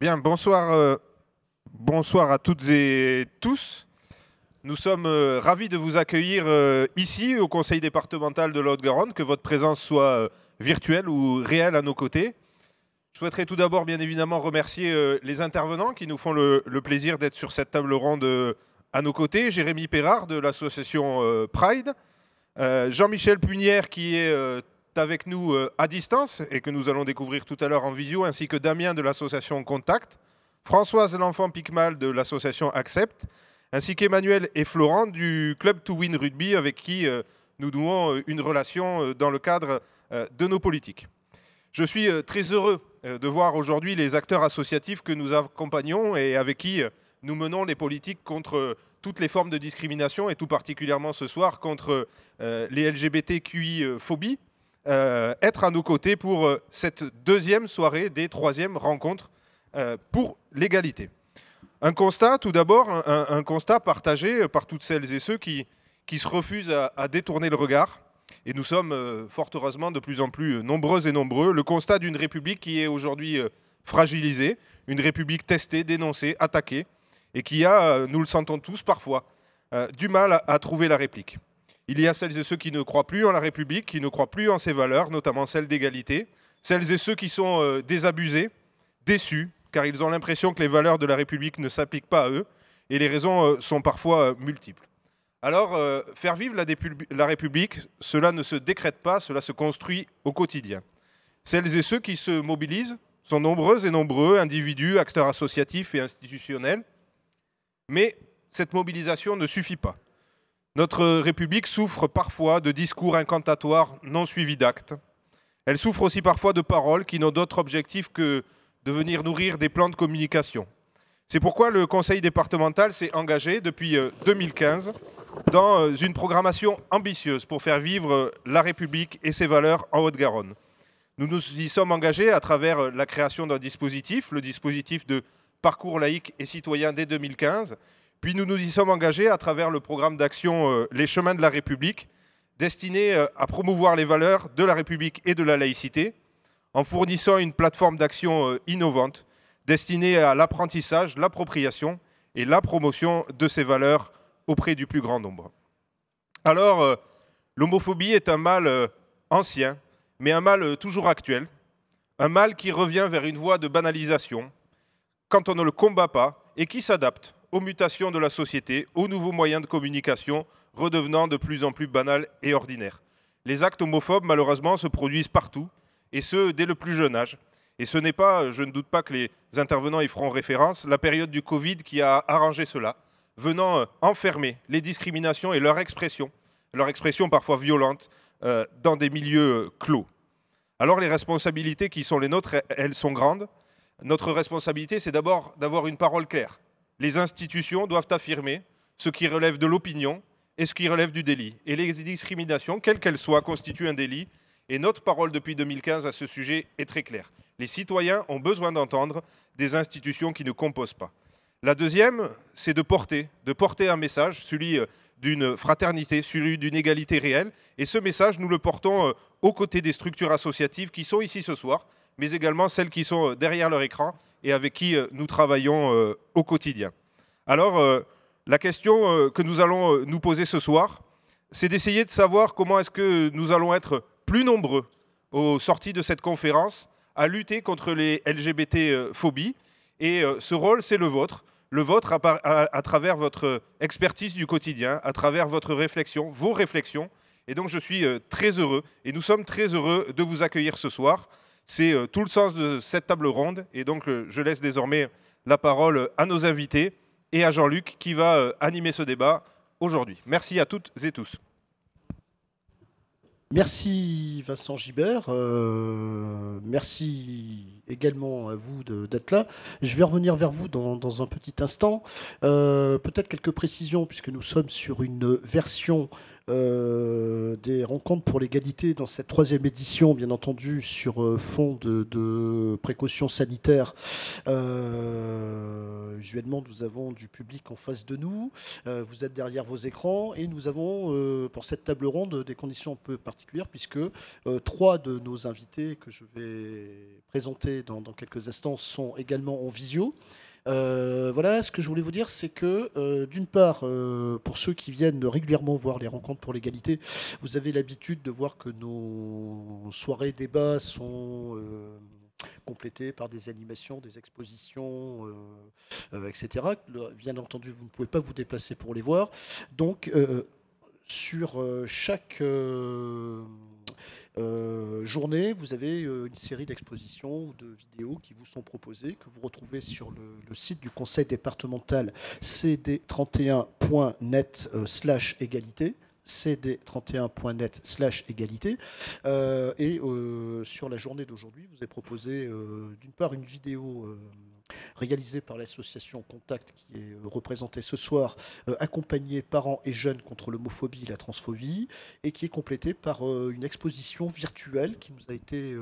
Bien, bonsoir, bonsoir à toutes et tous. Nous sommes ravis de vous accueillir ici au Conseil départemental de la Haute-Garonne, que votre présence soit virtuelle ou réelle à nos côtés. Je souhaiterais tout d'abord, bien évidemment, remercier les intervenants qui nous font le plaisir d'être sur cette table ronde à nos côtés. Jérémy Perrard de l'association Pride, Jean-Michel Punière qui est avec nous à distance et que nous allons découvrir tout à l'heure en visio, ainsi que Damien de l'association Contact, Françoise L'Enfant-Picmal de l'association Accept, ainsi qu'Emmanuel et Florent du Club to Win Rugby avec qui nous nouons une relation dans le cadre de nos politiques. Je suis très heureux de voir aujourd'hui les acteurs associatifs que nous accompagnons et avec qui nous menons les politiques contre toutes les formes de discrimination et tout particulièrement ce soir contre les LGBTQI-phobies, être à nos côtés pour cette deuxième soirée des troisièmes rencontres pour l'égalité. Un constat, tout d'abord, un constat partagé par toutes celles et ceux qui se refusent à détourner le regard. Et nous sommes fort heureusement de plus en plus nombreuses et nombreux. Le constat d'une République qui est aujourd'hui fragilisée, une République testée, dénoncée, attaquée, et qui a, nous le sentons tous parfois, du mal à trouver la réplique. Il y a celles et ceux qui ne croient plus en la République, qui ne croient plus en ses valeurs, notamment celle d'égalité, celles et ceux qui sont désabusés, déçus, car ils ont l'impression que les valeurs de la République ne s'appliquent pas à eux, et les raisons sont parfois multiples. Alors, faire vivre la République, cela ne se décrète pas, cela se construit au quotidien. Celles et ceux qui se mobilisent sont nombreuses et nombreux, individus, acteurs associatifs et institutionnels, mais cette mobilisation ne suffit pas. Notre République souffre parfois de discours incantatoires non suivis d'actes. Elle souffre aussi parfois de paroles qui n'ont d'autre objectif que de venir nourrir des plans de communication. C'est pourquoi le Conseil départemental s'est engagé depuis 2015 dans une programmation ambitieuse pour faire vivre la République et ses valeurs en Haute-Garonne. Nous nous y sommes engagés à travers la création d'un dispositif, le dispositif de parcours laïque et citoyen dès 2015, puis nous nous y sommes engagés à travers le programme d'action Les Chemins de la République, destiné à promouvoir les valeurs de la République et de la laïcité, en fournissant une plateforme d'action innovante destinée à l'apprentissage, l'appropriation et la promotion de ces valeurs auprès du plus grand nombre. Alors, l'homophobie est un mal ancien, mais un mal toujours actuel, un mal qui revient vers une voie de banalisation quand on ne le combat pas et qui s'adapte aux mutations de la société, aux nouveaux moyens de communication redevenant de plus en plus banals et ordinaires. Les actes homophobes, malheureusement, se produisent partout, et ce, dès le plus jeune âge. Et ce n'est pas, je ne doute pas que les intervenants y feront référence, la période du Covid qui a arrangé cela, venant enfermer les discriminations et leur expression parfois violente, dans des milieux clos. Alors les responsabilités qui sont les nôtres, elles sont grandes. Notre responsabilité, c'est d'abord d'avoir une parole claire. Les institutions doivent affirmer ce qui relève de l'opinion et ce qui relève du délit. Et les discriminations, quelles qu'elles soient, constituent un délit. Et notre parole depuis 2015 à ce sujet est très claire. Les citoyens ont besoin d'entendre des institutions qui ne composent pas. La deuxième, c'est de porter un message, celui d'une fraternité, celui d'une égalité réelle. Et ce message, nous le portons aux côtés des structures associatives qui sont ici ce soir, mais également celles qui sont derrière leur écran et avec qui nous travaillons au quotidien. Alors, la question que nous allons nous poser ce soir, c'est d'essayer de savoir comment est-ce que nous allons être plus nombreux aux sorties de cette conférence à lutter contre les LGBT-phobies. Et ce rôle, c'est le vôtre à travers votre expertise du quotidien, à travers votre réflexion, vos réflexions. Et donc je suis très heureux, et nous sommes très heureux de vous accueillir ce soir. C'est tout le sens de cette table ronde, et donc je laisse désormais la parole à nos invités et à Jean-Luc qui va animer ce débat aujourd'hui. Merci à toutes et tous. Merci Vincent Gibert, merci également à vous d'être là. Je vais revenir vers vous dans un petit instant. Peut-être quelques précisions puisque nous sommes sur une version des rencontres pour l'égalité dans cette troisième édition, bien entendu, sur fond de précautions sanitaires. Usuellement, nous avons du public en face de nous. Vous êtes derrière vos écrans et nous avons, pour cette table ronde, des conditions un peu particulières puisque trois de nos invités que je vais présenter dans quelques instants sont également en visio. Voilà, ce que je voulais vous dire, c'est que d'une part, pour ceux qui viennent régulièrement voir les rencontres pour l'égalité, vous avez l'habitude de voir que nos soirées débats sont complétées par des animations, des expositions, etc. Bien entendu, vous ne pouvez pas vous déplacer pour les voir. Donc, sur chaque journée, vous avez une série d'expositions ou de vidéos qui vous sont proposées, que vous retrouvez sur le site du conseil départemental cd31.net/égalité cd31.net/égalité. Et sur la journée d'aujourd'hui, vous est proposé d'une part une vidéo réalisée par l'association Contact qui est représentée ce soir, accompagner parents et jeunes contre l'homophobie et la transphobie, et qui est complétée par une exposition virtuelle qui nous a été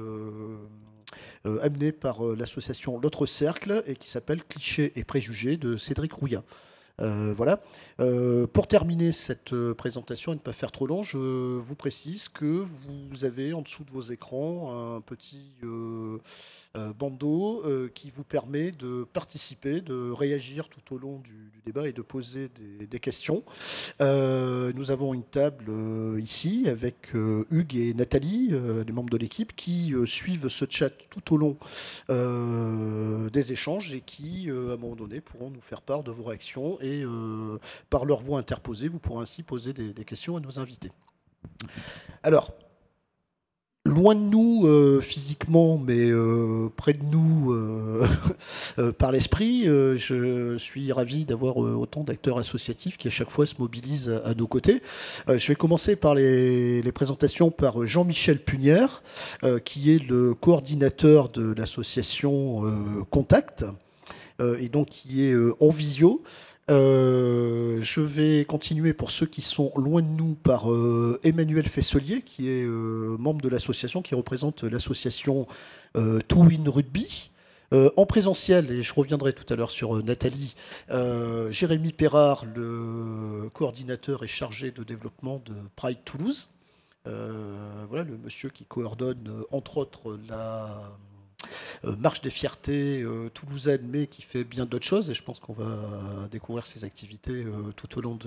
amenée par l'association L'Autre Cercle et qui s'appelle Clichés et préjugés de Cédric Rouillin. Voilà. Pour terminer cette présentation et ne pas faire trop long, je vous précise que vous avez en dessous de vos écrans un petit bandeau qui vous permet de participer, de réagir tout au long du débat et de poser des questions. Nous avons une table ici avec Hugues et Nathalie, les membres de l'équipe, qui suivent ce chat tout au long des échanges et qui, à un moment donné, pourront nous faire part de vos réactions et par leur voix interposée, vous pourrez ainsi poser des questions à nos invités. Alors, loin de nous physiquement, mais près de nous par l'esprit, je suis ravi d'avoir autant d'acteurs associatifs qui à chaque fois se mobilisent à nos côtés. Je vais commencer par les présentations par Jean-Michel Punière, qui est le coordinateur de l'association Contact, et donc qui est en visio. Je vais continuer pour ceux qui sont loin de nous par Emmanuel Fesselier, qui est membre de l'association, qui représente l'association To Win Rugby. En présentiel, et je reviendrai tout à l'heure sur Nathalie, Jérémy Perrard, le coordinateur et chargé de développement de Pride Toulouse. Voilà, le monsieur qui coordonne entre autres la marche des fiertés toulousaine, mais qui fait bien d'autres choses, et je pense qu'on va découvrir ses activités tout au long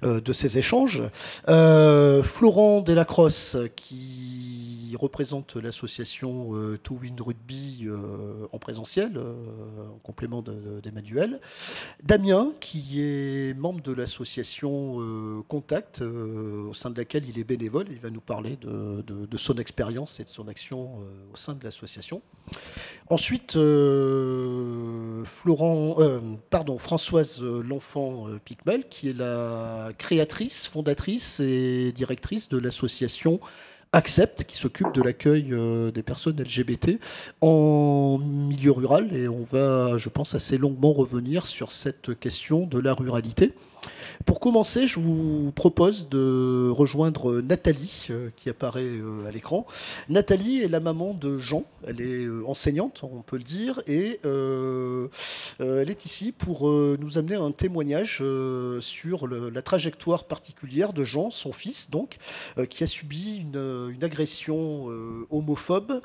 de ces échanges. Florent Delacrosse, qui représente l'association To Win Rugby en présentiel, en complément d'Emmanuel. Damien, qui est membre de l'association Contact, au sein de laquelle il est bénévole. Il va nous parler de son expérience et de son action au sein de l'association. Ensuite, Françoise L'Enfant Picmel, qui est la créatrice, fondatrice et directrice de l'association Accept, qui s'occupe de l'accueil des personnes LGBT en milieu rural. Et on va, je pense, assez longuement revenir sur cette question de la ruralité. Pour commencer, je vous propose de rejoindre Nathalie, qui apparaît à l'écran. Nathalie est la maman de Jean. Elle est enseignante, on peut le dire, et elle est ici pour nous amener un témoignage sur la trajectoire particulière de Jean, son fils, donc, qui a subi une agression homophobe.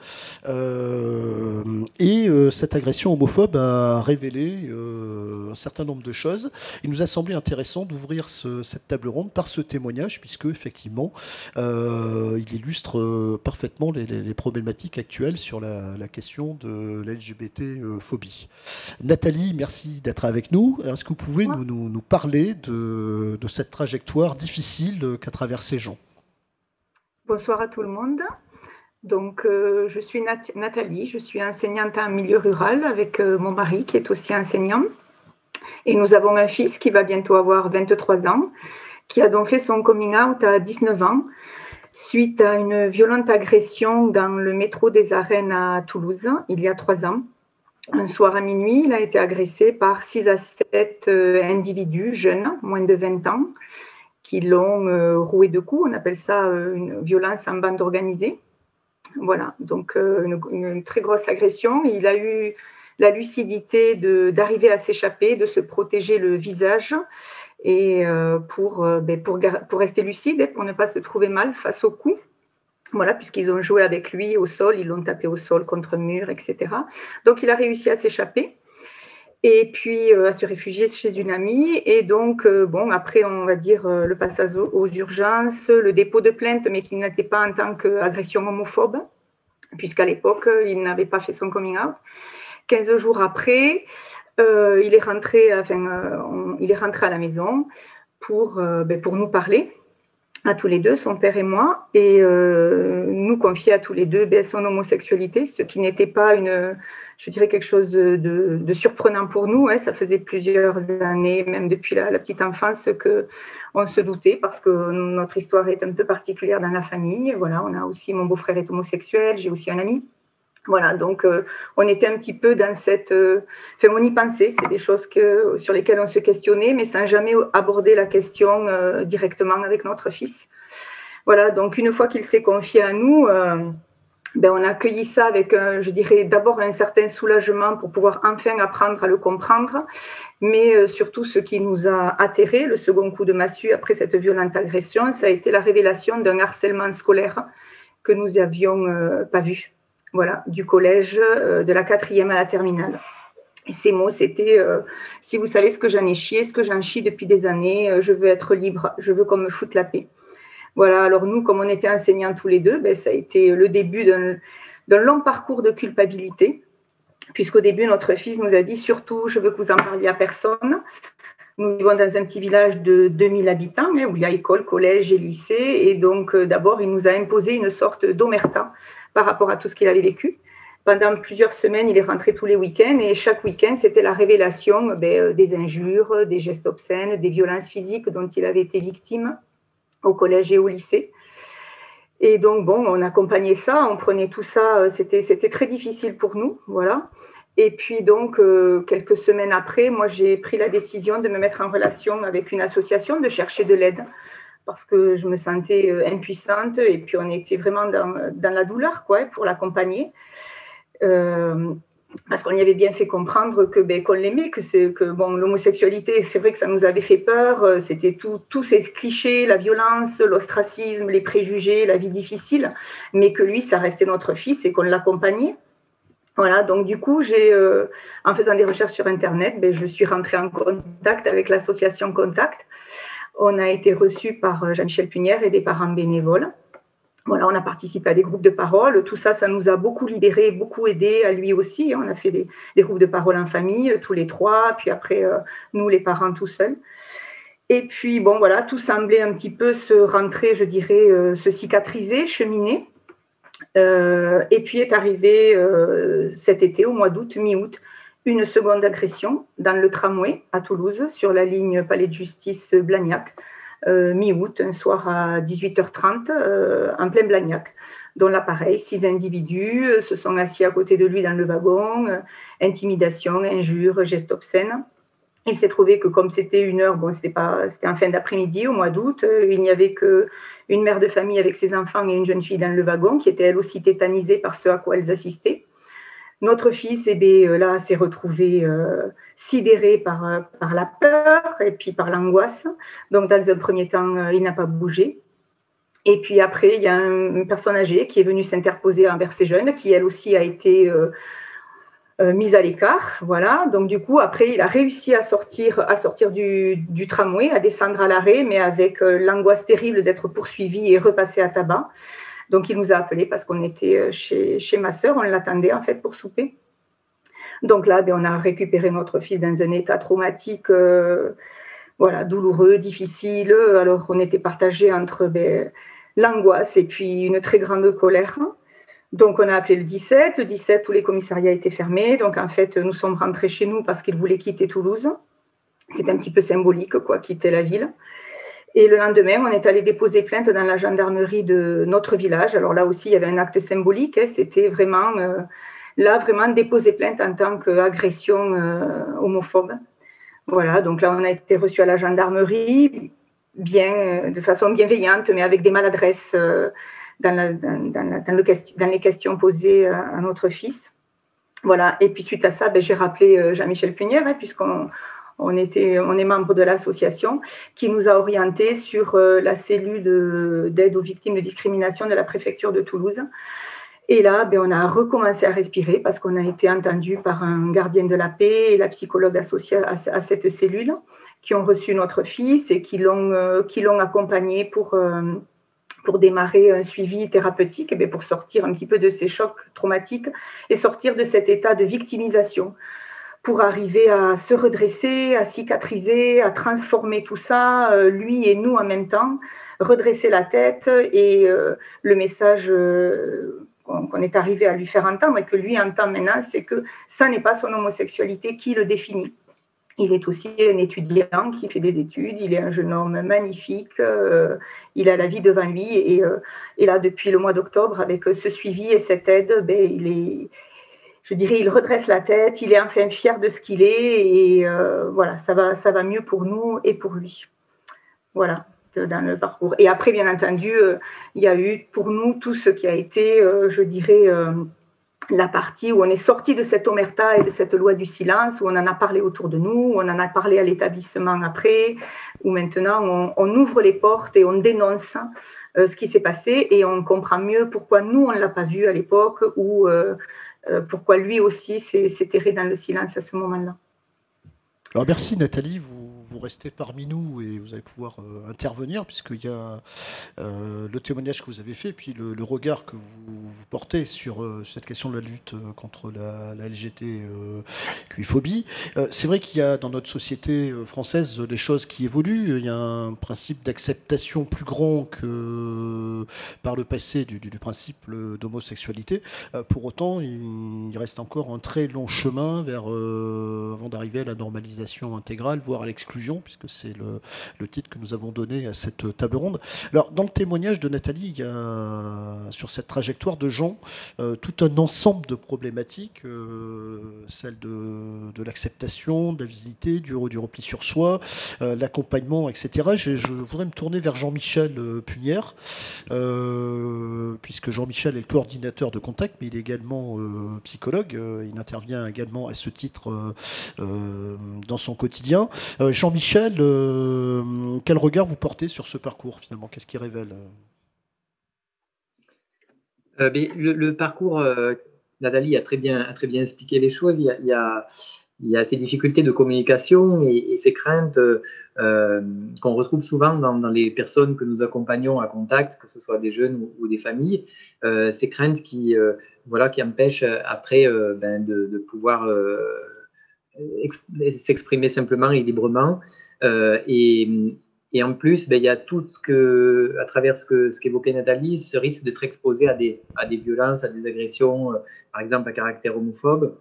Cette agression homophobe a révélé un certain nombre de choses. Il nous a semblé intéressant d'ouvrir cette table ronde par ce témoignage, puisque effectivement, il illustre parfaitement les problématiques actuelles sur la question de l'LGBT-phobie. Nathalie, merci d'être avec nous. Est-ce que vous pouvez nous parler de cette trajectoire difficile qu'a traversé Jean? Bonsoir à tout le monde. Donc, je suis Nathalie, je suis enseignante en milieu rural avec mon mari qui est aussi enseignant. Et nous avons un fils qui va bientôt avoir 23 ans, qui a donc fait son coming out à 19 ans, suite à une violente agression dans le métro des Arènes à Toulouse, il y a 3 ans. Un soir à minuit, il a été agressé par 6 à 7 individus jeunes, moins de 20 ans, qui l'ont roué de coups. On appelle ça une violence en bande organisée. Voilà, donc une très grosse agression. Il a eu la lucidité d'arriver à s'échapper, de se protéger le visage et pour rester lucide et pour ne pas se trouver mal face au coup. Voilà, puisqu'ils ont joué avec lui au sol, ils l'ont tapé au sol contre un mur, etc. Donc il a réussi à s'échapper et puis à se réfugier chez une amie. Et donc, après, on va dire le passage aux urgences, le dépôt de plainte, mais qui n'était pas en tant qu'agression homophobe, puisqu'à l'époque, il n'avait pas fait son coming out. 15 jours après, il est rentré à la maison pour nous parler, à tous les deux, son père et moi, et nous confier à tous les deux son homosexualité, ce qui n'était pas quelque chose de surprenant pour nous. Ça faisait plusieurs années, même depuis la petite enfance, qu'on se doutait, parce que notre histoire est un peu particulière dans la famille. Voilà, mon beau-frère est homosexuel, j'ai aussi un ami. Voilà, donc on était un petit peu dans on y pensait, c'est des choses sur lesquelles on se questionnait, mais sans jamais aborder la question directement avec notre fils. Voilà, donc une fois qu'il s'est confié à nous, on a accueilli ça avec, d'abord un certain soulagement pour pouvoir enfin apprendre à le comprendre, mais surtout ce qui nous a atterrés, le second coup de massue après cette violente agression, ça a été la révélation d'un harcèlement scolaire que nous n'avions pas vu. Voilà, du collège, de la 4e à la terminale. Et ces mots, c'était si vous savez ce que j'en ai chié, ce que j'en chie depuis des années, je veux être libre, je veux qu'on me foute la paix. Voilà, alors nous, comme on était enseignants tous les deux, ça a été le début d'un long parcours de culpabilité, puisqu'au début, notre fils nous a dit surtout, je veux que vous en parliez à personne. Nous vivons dans un petit village de 2000 habitants, où il y a école, collège et lycée, et donc d'abord, il nous a imposé une sorte d'omerta par rapport à tout ce qu'il avait vécu. Pendant plusieurs semaines, il est rentré tous les week-ends et chaque week-end, c'était la révélation des injures, des gestes obscènes, des violences physiques dont il avait été victime au collège et au lycée. Et donc, on accompagnait ça, on prenait tout ça, c'était très difficile pour nous, voilà. Et puis donc, quelques semaines après, moi, j'ai pris la décision de me mettre en relation avec une association, de chercher de l'aide, parce que je me sentais impuissante et puis on était vraiment dans la douleur, pour l'accompagner. Parce qu'on y avait bien fait comprendre qu'on l'aimait, que l'homosexualité, c'est vrai que ça nous avait fait peur, c'était tous ces clichés, la violence, l'ostracisme, les préjugés, la vie difficile, mais que lui, ça restait notre fils et qu'on l'accompagnait. Voilà, donc du coup, en faisant des recherches sur Internet, je suis rentrée en contact avec l'association Contact. On a été reçus par Jean-Michel Punière et des parents bénévoles. Voilà, on a participé à des groupes de parole. Tout ça, ça nous a beaucoup libérés, beaucoup aidé à lui aussi. On a fait des groupes de parole en famille, tous les trois, puis après, nous, les parents, tout seuls. Et puis, tout semblait un petit peu se rentrer, se cicatriser, cheminer. Et puis est arrivé cet été, au mois d'août, mi-août, une seconde agression dans le tramway à Toulouse, sur la ligne Palais de Justice Blagnac, mi-août, un soir à 18h30, en plein Blagnac. Dont là, pareil, 6 individus se sont assis à côté de lui dans le wagon, intimidation, injures, gestes obscènes. Il s'est trouvé que comme c'était une heure, c'était en fin d'après-midi, au mois d'août, il n'y avait qu'une mère de famille avec ses enfants et une jeune fille dans le wagon qui était elle aussi tétanisée par ce à quoi elles assistaient. Notre fils, s'est retrouvé sidéré par la peur et puis par l'angoisse. Donc, dans un premier temps, il n'a pas bougé. Et puis après, il y a une personne âgée qui est venue s'interposer envers ces jeunes, qui elle aussi a été mise à l'écart. Voilà. Donc, du coup, après, il a réussi à sortir du tramway, à descendre à l'arrêt, mais avec l'angoisse terrible d'être poursuivi et repassé à tabac. Donc, il nous a appelés parce qu'on était chez ma sœur, on l'attendait en fait pour souper. Donc là, on a récupéré notre fils dans un état traumatique, douloureux, difficile. Alors, on était partagés entre l'angoisse et puis une très grande colère. Donc, on a appelé le 17. Le 17, tous les commissariats étaient fermés. Donc, en fait, nous sommes rentrés chez nous parce qu'il voulait quitter Toulouse. C'est un petit peu symbolique, quitter la ville. Et le lendemain, on est allé déposer plainte dans la gendarmerie de notre village. Alors là aussi, il y avait un acte symbolique. C'était vraiment, déposer plainte en tant qu'agression homophobe. Voilà, donc là, on a été reçus à la gendarmerie. de façon bienveillante, mais avec des maladresses dans les questions posées à notre fils. Voilà. Et puis suite à ça, j'ai rappelé Jean-Michel Punière, puisqu'on est membre de l'association, qui nous a orientés sur la cellule d'aide aux victimes de discrimination de la préfecture de Toulouse. Et là, on a recommencé à respirer parce qu'on a été entendu par un gardien de la paix et la psychologue associée à cette cellule, qui ont reçu notre fils et qui l'ont accompagné pour démarrer un suivi thérapeutique, pour sortir un petit peu de ces chocs traumatiques et sortir de cet état de victimisation, pour arriver à se redresser, à cicatriser, à transformer tout ça, lui et nous en même temps, redresser la tête et le message qu'on est arrivé à lui faire entendre et que lui entend maintenant, c'est que ça n'est pas son homosexualité qui le définit. Il est aussi un étudiant qui fait des études, il est un jeune homme magnifique, il a la vie devant lui et là, depuis le mois d'octobre, avec ce suivi et cette aide, il redresse la tête, il est enfin fier de ce qu'il est et voilà, ça va mieux pour nous et pour lui. Voilà, dans le parcours. Et après, bien entendu, il y a eu pour nous tout ce qui a été, la partie où on est sorti de cette omerta et de cette loi du silence, où on en a parlé autour de nous, où on en a parlé à l'établissement après, où maintenant on ouvre les portes et on dénonce ce qui s'est passé et on comprend mieux pourquoi nous, on ne l'a pas vu à l'époque ou pourquoi lui aussi s'est terré dans le silence à ce moment-là. Alors merci Nathalie, vous restez parmi nous et vous allez pouvoir intervenir puisqu'il y a le témoignage que vous avez fait, puis le regard que vous portez sur cette question de la lutte contre la LGBTQI-phobie. C'est vrai qu'il y a dans notre société française des choses qui évoluent. Il y a un principe d'acceptation plus grand que par le passé du principe d'homosexualité. Pour autant, il reste encore un très long chemin avant d'arriver à la normalisation intégrale, voire à l'exclusion, puisque c'est le titre que nous avons donné à cette table ronde. Alors, dans le témoignage de Nathalie, il y a sur cette trajectoire de Jean tout un ensemble de problématiques, celle de l'acceptation, de la visibilité, du repli sur soi, l'accompagnement, etc. Je voudrais me tourner vers Jean-Michel Punière, puisque Jean-Michel est le coordinateur de Contact, mais il est également psychologue. Il intervient également à ce titre dans son quotidien. Jean-Michel, quel regard vous portez sur ce parcours finalement? Qu'est-ce qu'il révèle? Le parcours, Nathalie a très bien expliqué les choses. Il y a ces difficultés de communication et ces craintes qu'on retrouve souvent dans les personnes que nous accompagnons à Contact, que ce soit des jeunes ou des familles, ces craintes qui empêchent après de pouvoir s'exprimer simplement et librement. Et en plus, il y a tout à travers ce qu'évoquait Nathalie, ce risque d'être exposé à des violences, à des agressions, par exemple à caractère homophobe.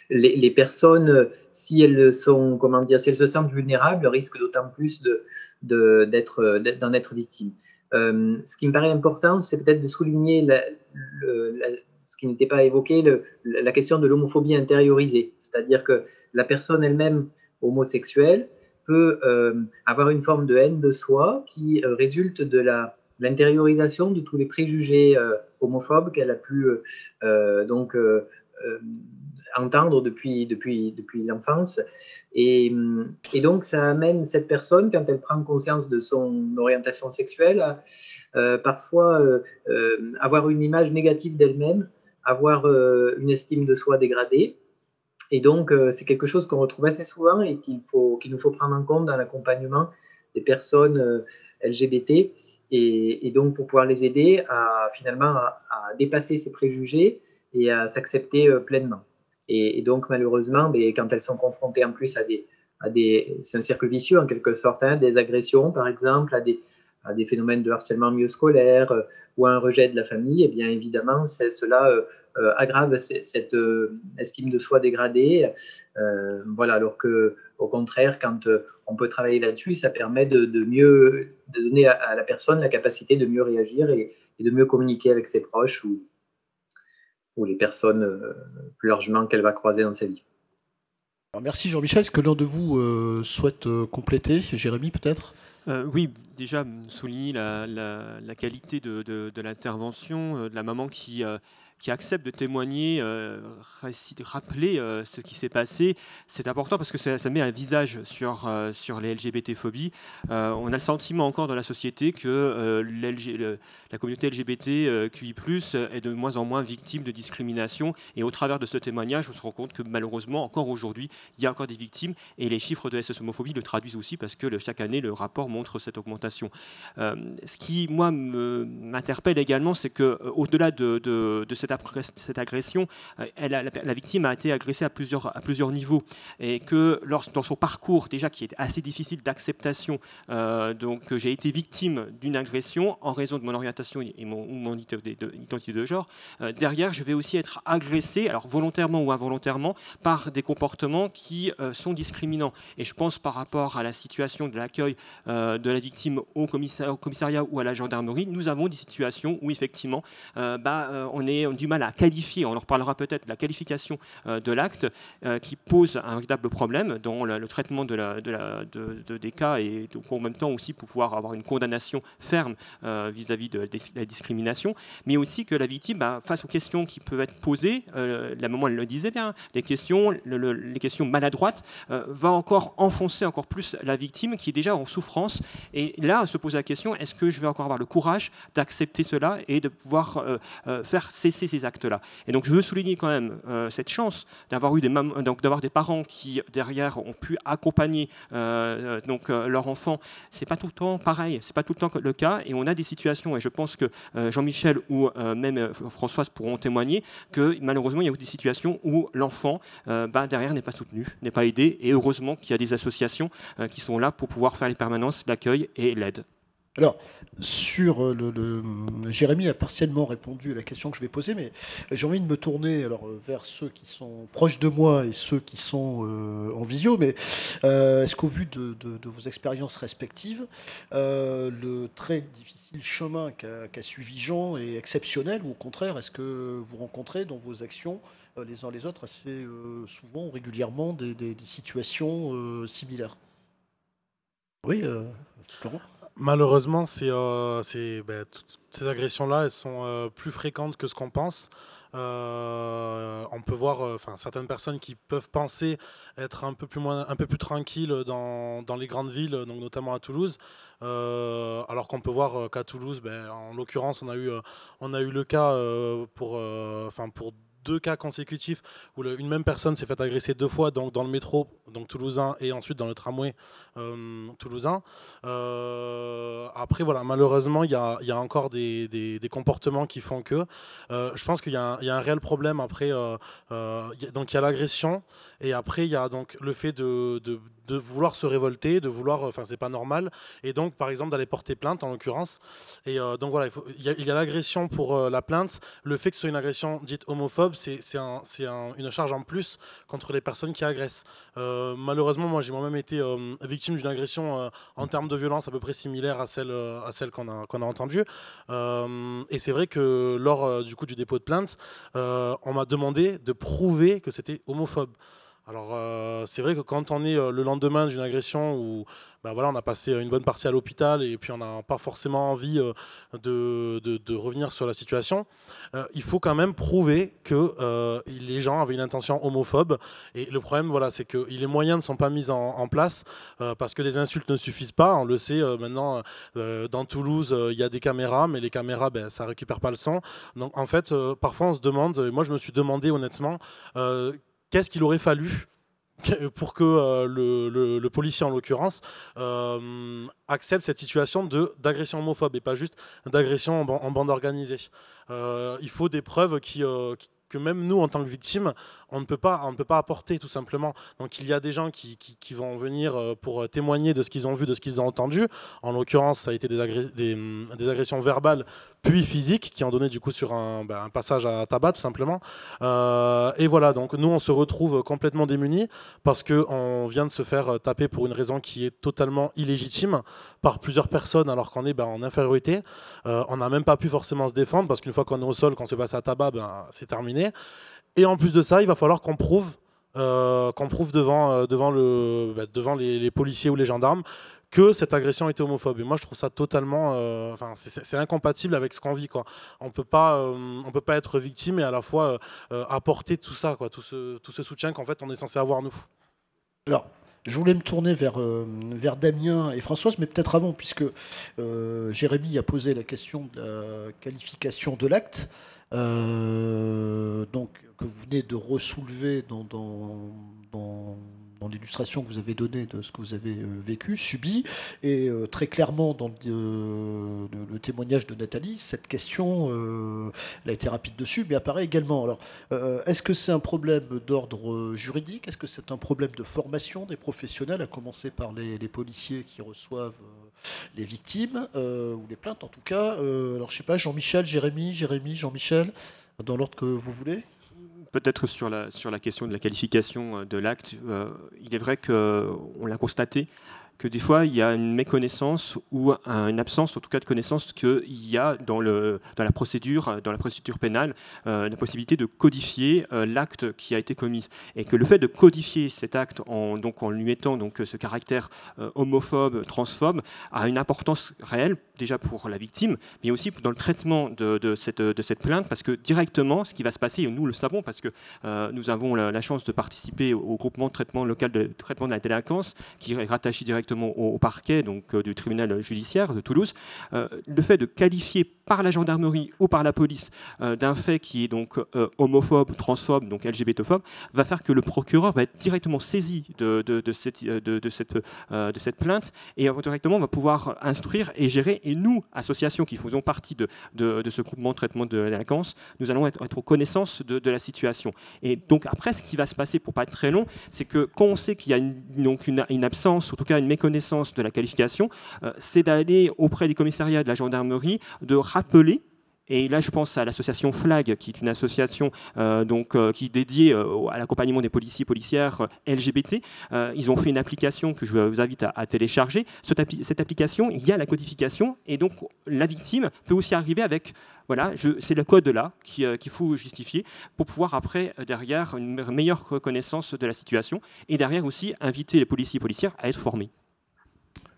Les personnes, si elles se sentent vulnérables, risquent d'autant plus d'en être victimes. Ce qui me paraît important, c'est peut-être de souligner ce qui n'était pas évoqué, la question de l'homophobie intériorisée. C'est-à-dire que la personne elle-même homosexuelle peut avoir une forme de haine de soi qui résulte de l'intériorisation de tous les préjugés homophobes qu'elle a pu entendre depuis l'enfance. Et donc, ça amène cette personne, quand elle prend conscience de son orientation sexuelle, à parfois avoir une image négative d'elle-même, avoir une estime de soi dégradée. Et donc, c'est quelque chose qu'on retrouve assez souvent et qu'il nous faut prendre en compte dans l'accompagnement des personnes LGBT. Et donc, pour pouvoir les aider à dépasser ces préjugés et à s'accepter pleinement. Et donc, malheureusement, quand elles sont confrontées en plus c'est un cercle vicieux en quelque sorte, des agressions par exemple, à des phénomènes de harcèlement milieu scolaire ou à un rejet de la famille, et bien évidemment, cela aggrave cette estime de soi dégradée. Alors qu'au contraire, quand on peut travailler là-dessus, ça permet de donner à la personne la capacité de mieux réagir et de mieux communiquer avec ses proches ou les personnes plus largement qu'elle va croiser dans sa vie. Alors merci Jean-Michel. Est-ce que l'un de vous souhaite compléter? Jérémy peut-être? Oui, déjà souligner la qualité de l'intervention, de la maman qui accepte de témoigner, rappeler ce qui s'est passé. C'est important parce que ça met un visage sur les LGBT-phobies. On a le sentiment encore dans la société que la communauté LGBT QI+, est de moins en moins victime de discrimination. Et au travers de ce témoignage, on se rend compte que malheureusement, encore aujourd'hui, il y a encore des victimes. Et les chiffres de SS homophobie le traduisent aussi parce que chaque année, le rapport montre cette augmentation. Ce qui, moi, m'interpelle également, c'est qu'au-delà de cette agression, la victime a été agressée à plusieurs niveaux. Et que dans son parcours, déjà, qui est assez difficile d'acceptation, donc j'ai été victime d'une agression en raison de mon orientation et mon identité de genre. Derrière, je vais aussi être agressé, alors volontairement ou involontairement, par des comportements qui sont discriminants. Et je pense par rapport à la situation de l'accueil de la victime au commissariat ou à la gendarmerie, nous avons des situations où effectivement on a du mal à qualifier, on en reparlera peut-être, la qualification de l'acte qui pose un véritable problème dans le traitement des cas et donc, en même temps aussi pour pouvoir avoir une condamnation ferme vis-à-vis de la discrimination, mais aussi que la victime, face aux questions qui peuvent être posées, la maman elle le disait bien, les questions maladroites, va encore enfoncer encore plus la victime qui est déjà en souffrance. Et là, se pose la question, est-ce que je vais encore avoir le courage d'accepter cela et de pouvoir faire cesser ces actes-là? Et donc, je veux souligner quand même cette chance d'avoir eu d'avoir des parents qui, derrière, ont pu accompagner leur enfant. C'est pas tout le temps pareil, c'est pas tout le temps le cas. Et on a des situations, et je pense que Jean-Michel ou même Françoise pourront témoigner, que malheureusement, il y a des situations où l'enfant, derrière, n'est pas soutenu, n'est pas aidé. Et heureusement qu'il y a des associations qui sont là pour pouvoir faire les permanences, l'accueil et l'aide. Alors, Jérémy a partiellement répondu à la question que je vais poser, mais j'ai envie de me tourner vers ceux qui sont proches de moi et ceux qui sont en visio. Mais est-ce qu'au vu de vos expériences respectives, le très difficile chemin qu'a suivi Jean est exceptionnel, ou au contraire, est-ce que vous rencontrez dans vos actions les uns les autres assez souvent ou régulièrement des situations similaires? Oui, Florent. Malheureusement, toutes ces agressions-là, elles sont plus fréquentes que ce qu'on pense. On peut voir certaines personnes qui peuvent penser être un peu plus tranquilles dans les grandes villes, donc notamment à Toulouse, alors qu'on peut voir qu'à Toulouse, en l'occurrence, on a eu le cas pour 2 cas consécutifs où une même personne s'est fait agresser 2 fois dans le métro, donc toulousain, et ensuite dans le tramway toulousain. Après, voilà, malheureusement, il y a encore des comportements qui font que. Je pense qu'il y a un réel problème après. Donc il y a l'agression, et après il y a donc le fait de vouloir se révolter, de vouloir, c'est pas normal, et donc par exemple d'aller porter plainte en l'occurrence. Et donc voilà, il y a l'agression pour la plainte, le fait que ce soit une agression dite homophobe, c'est une charge en plus contre les personnes qui agressent. Malheureusement, moi j'ai moi-même été victime d'une agression en termes de violence à peu près similaire à celle qu'on a entendue. Et c'est vrai que lors du dépôt de plainte, on m'a demandé de prouver que c'était homophobe. Alors c'est vrai que quand on est le lendemain d'une agression où on a passé une bonne partie à l'hôpital et puis on n'a pas forcément envie de revenir sur la situation, il faut quand même prouver que les gens avaient une intention homophobe. Et le problème, c'est que les moyens ne sont pas mis en place parce que les insultes ne suffisent pas. On le sait maintenant, dans Toulouse, il y a des caméras, mais les caméras, ça récupère pas le son. Donc en fait, parfois on se demande, moi je me suis demandé honnêtement, qu'est-ce qu'il aurait fallu pour que le policier, en l'occurrence, accepte cette situation d'agression homophobe et pas juste d'agression en bande organisée. Il faut des preuves que même nous, en tant que victimes, on ne peut pas apporter, tout simplement. Donc il y a des gens qui vont venir pour témoigner de ce qu'ils ont vu, de ce qu'ils ont entendu. En l'occurrence, ça a été des agressions verbales puis physiques qui ont donné du coup sur un passage à tabac, tout simplement. Et voilà, donc nous, on se retrouve complètement démunis parce qu'on vient de se faire taper pour une raison qui est totalement illégitime par plusieurs personnes alors qu'on est en infériorité. On n'a même pas pu forcément se défendre parce qu'une fois qu'on est au sol, qu'on se passe à tabac, c'est terminé. Et en plus de ça, il va falloir qu'on prouve devant les policiers ou les gendarmes que cette agression était homophobe. Et moi, je trouve ça totalement, c'est incompatible avec ce qu'on vit, quoi. On peut pas être victime et à la fois apporter tout ça, quoi, tout ce soutien qu'en fait on est censé avoir nous. Alors, je voulais me tourner vers Damien et Françoise, mais peut-être avant, puisque Jérémy a posé la question de la qualification de l'acte, donc que vous venez de ressoulever dans l'illustration que vous avez donnée de ce que vous avez vécu, subi, et très clairement dans le témoignage de Nathalie, cette question, elle a été rapide dessus, mais apparaît également. Alors, est-ce que c'est un problème d'ordre juridique? Est-ce que c'est un problème de formation des professionnels, à commencer par les policiers qui reçoivent les victimes, ou les plaintes en tout cas? Alors, je sais pas, Jean-Michel, Jérémy, Jean-Michel, dans l'ordre que vous voulez. Peut-être sur la question de la qualification de l'acte, il est vrai qu'on l'a constaté, que des fois, il y a une méconnaissance ou une absence, en tout cas, de connaissance qu'il y a dans la procédure pénale, la possibilité de codifier l'acte qui a été commis. Et que le fait de codifier cet acte en lui mettant ce caractère homophobe, transphobe, a une importance réelle, déjà pour la victime, mais aussi dans le traitement de cette plainte, parce que directement, ce qui va se passer, et nous le savons, parce que nous avons la chance de participer au groupement de traitement local de traitement de la délinquance, qui est rattaché directement au parquet du tribunal judiciaire de Toulouse, le fait de qualifier par la gendarmerie ou par la police d'un fait qui est homophobe, transphobe, donc LGBTophobe, va faire que le procureur va être directement saisi de cette plainte et directement va pouvoir instruire et gérer. Et nous, associations qui faisons partie de ce groupement de traitement de la délinquance, nous allons être aux connaissances de la situation. Et donc après, ce qui va se passer, pour pas être très long, c'est que quand on sait qu'il y a une absence, en tout cas une méconnaissance de la qualification, c'est d'aller auprès des commissariats de la gendarmerie, de rappeler. Et là, je pense à l'association FLAG, qui est une association qui est dédiée à l'accompagnement des policiers et policières LGBT. Ils ont fait une application que je vous invite à télécharger. Cette application, il y a la codification, et donc la victime peut aussi arriver avec... Voilà, c'est le code là qu'il faut justifier pour pouvoir après, derrière, une meilleure reconnaissance de la situation et derrière aussi inviter les policiers et policières à être formés.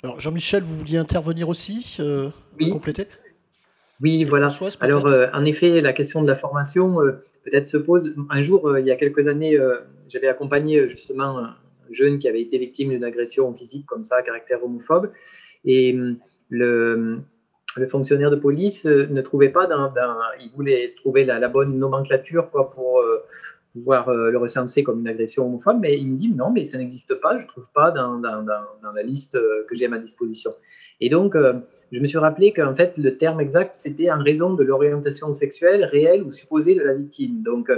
Alors Jean-Michel, vous vouliez intervenir aussi, oui. Compléter? Oui, voilà. Alors, en effet, la question de la formation peut-être se pose. Un jour, il y a quelques années, j'avais accompagné justement un jeune qui avait été victime d'une agression physique comme ça, à caractère homophobe. Et le fonctionnaire de police ne trouvait pas il voulait trouver la bonne nomenclature pour pouvoir le recenser comme une agression homophobe, mais il me dit non, mais ça n'existe pas, je ne trouve pas dans la liste que j'ai à ma disposition. Et donc, je me suis rappelé qu'en fait, le terme exact, c'était en raison de l'orientation sexuelle réelle ou supposée de la victime. Donc,